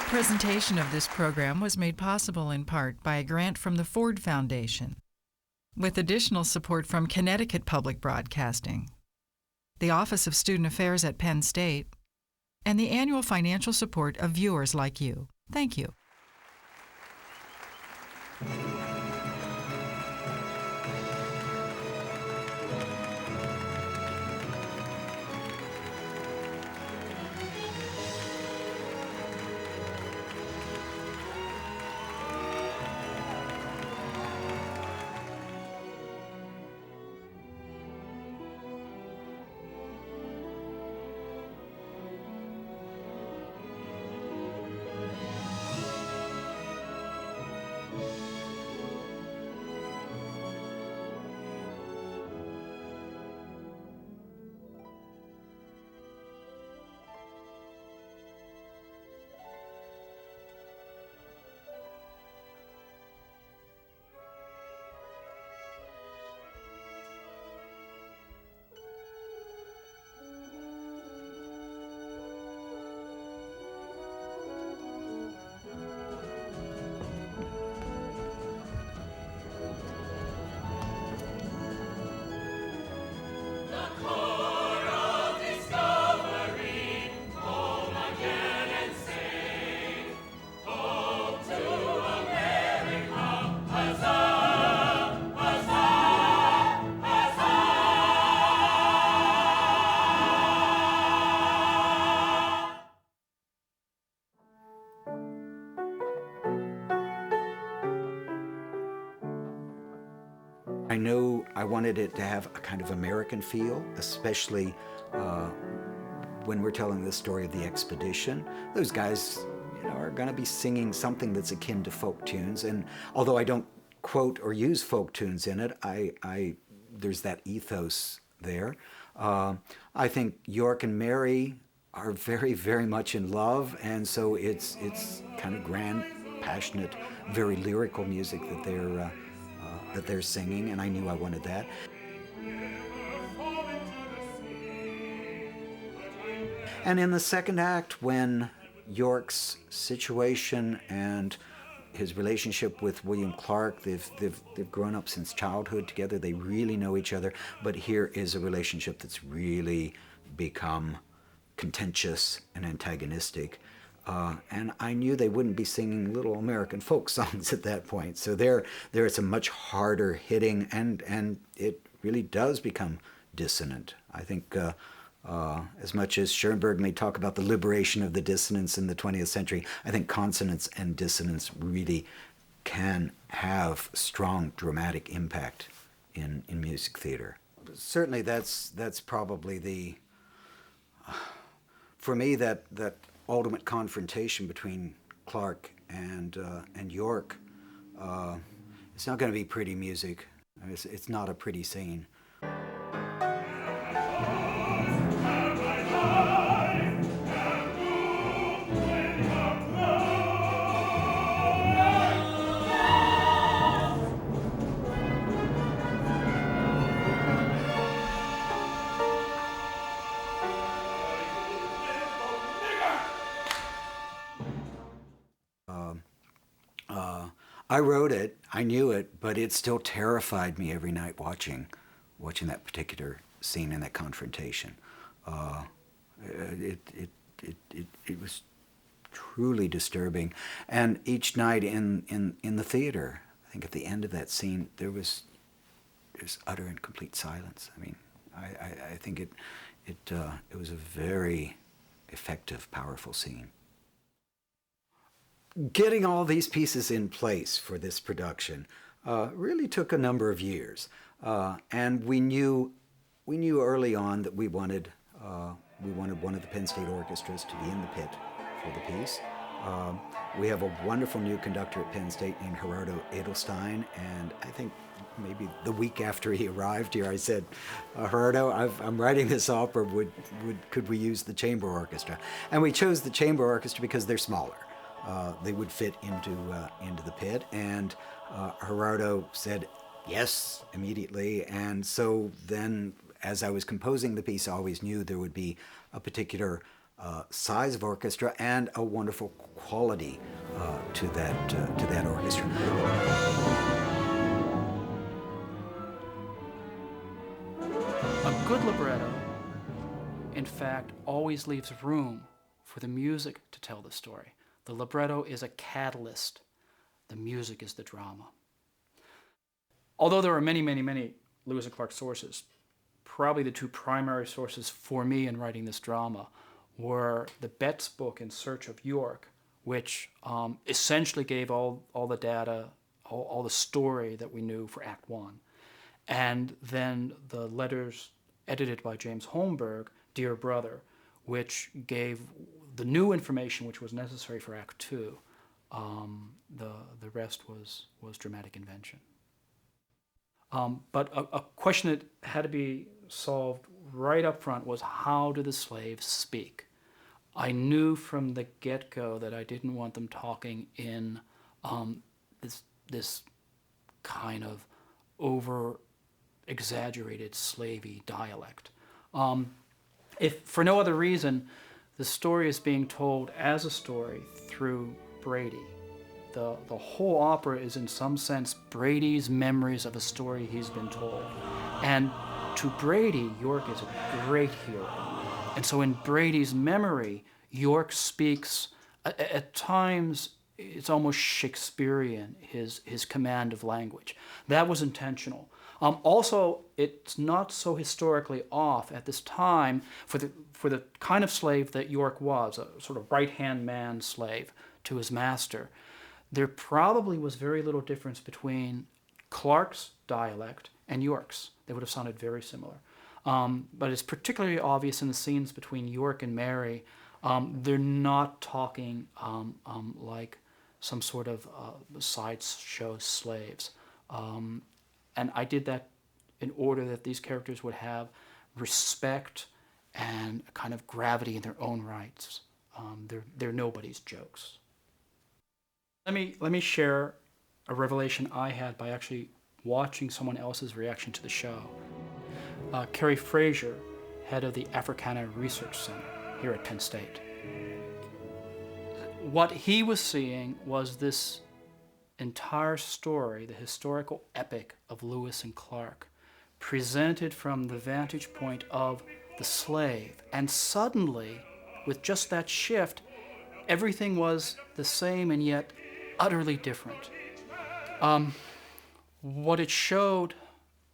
G: Presentation of this program was made possible in part by a grant from the Ford Foundation, with additional support from Connecticut Public Broadcasting, the Office of Student Affairs at Penn State, and the annual financial support of viewers like you. Thank you.
D: I know I wanted it to have a kind of American feel, especially when we're telling the story of the expedition. Those guys, are going to be singing something that's akin to folk tunes, and although I don't quote or use folk tunes in it, there's that ethos there. I think York and Mary are very, very much in love, and so it's kind of grand, passionate, very lyrical music that they're singing, and I knew I wanted that. And in the second act, when York's situation and his relationship with William Clark, they've grown up since childhood together, they really know each other, but here is a relationship that's really become contentious and antagonistic. And I knew they wouldn't be singing little American folk songs at that point. So there it's a much harder hitting, and it really does become dissonant. I think as much as Schoenberg may talk about the liberation of the dissonance in the 20th century, I think consonance and dissonance really can have strong dramatic impact in music theater. Certainly that's probably for me, that ultimate confrontation between Clark and York. It's not going to be pretty music. It's not a pretty scene. I wrote it, I knew it, but it still terrified me every night watching that particular scene and that confrontation. It was truly disturbing. And each night in the theater, I think at the end of that scene, there's utter and complete silence. I mean, I think it was a very effective, powerful scene. Getting all these pieces in place for this production really took a number of years, and we knew early on that we wanted one of the Penn State orchestras to be in the pit for the piece. We have a wonderful new conductor at Penn State named Gerardo Edelstein, and I think maybe the week after he arrived here, I said, Gerardo, I'm writing this opera. Could we use the chamber orchestra? And we chose the chamber orchestra because they're smaller. They would fit into the pit, and Gerardo said yes immediately. And so then, as I was composing the piece, I always knew there would be a particular size of orchestra and a wonderful quality to that orchestra.
A: A good libretto, in fact, always leaves room for the music to tell the story. The libretto is a catalyst. The music is the drama. Although there are many, many, many Lewis and Clark sources, probably the two primary sources for me in writing this drama were the Betts book, In Search of York, which essentially gave all the data, all the story that we knew for Act One. And then the letters edited by James Holmberg, Dear Brother, which gave the new information which was necessary for Act Two. The rest was dramatic invention. But a question that had to be solved right up front was, how do the slaves speak? I knew from the get-go that I didn't want them talking in this kind of over-exaggerated slavey dialect. If for no other reason, the story is being told as a story through Brady. The whole opera is in some sense Brady's memories of a story he's been told. And to Brady, York is a great hero. And so in Brady's memory, York speaks, at times, it's almost Shakespearean, his command of language. That was intentional. Also, it's not so historically off at this time for the kind of slave that York was, a sort of right-hand man slave to his master. There probably was very little difference between Clark's dialect and York's. They would have sounded very similar. But it's particularly obvious in the scenes between York and Mary. They're not talking like some sort of sideshow slaves. And I did that in order that these characters would have respect and a kind of gravity in their own rights. They're nobody's jokes. Let me share a revelation I had by actually watching someone else's reaction to the show. Kerry Fraser, head of the Africana Research Center here at Penn State. What he was seeing was this entire story, the historical epic of Lewis and Clark, presented from the vantage point of the slave. And suddenly, with just that shift, everything was the same and yet utterly different. What it showed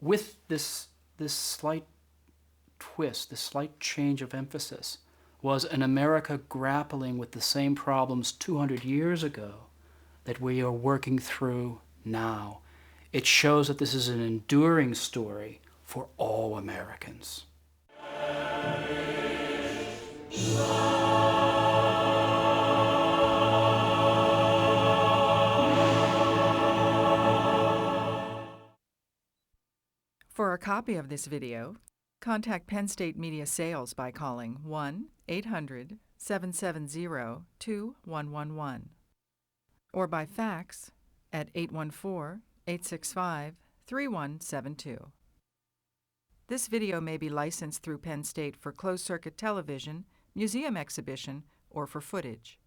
A: with this slight twist, this slight change of emphasis, was an America grappling with the same problems 200 years ago that we are working through now. It shows that this is an enduring story for all Americans.
G: For a copy of this video, contact Penn State Media Sales by calling 1-800-770-2111 or by fax at 814-865-3172. This video may be licensed through Penn State for closed-circuit television, museum exhibition, or for footage.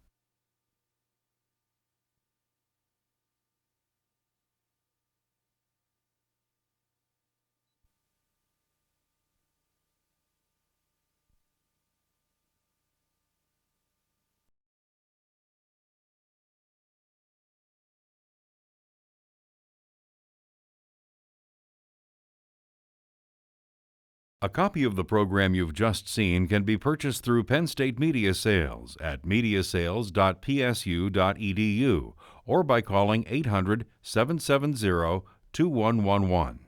O: A copy of the program you've just seen can be purchased through Penn State Media Sales at mediasales.psu.edu or by calling 800-770-2111.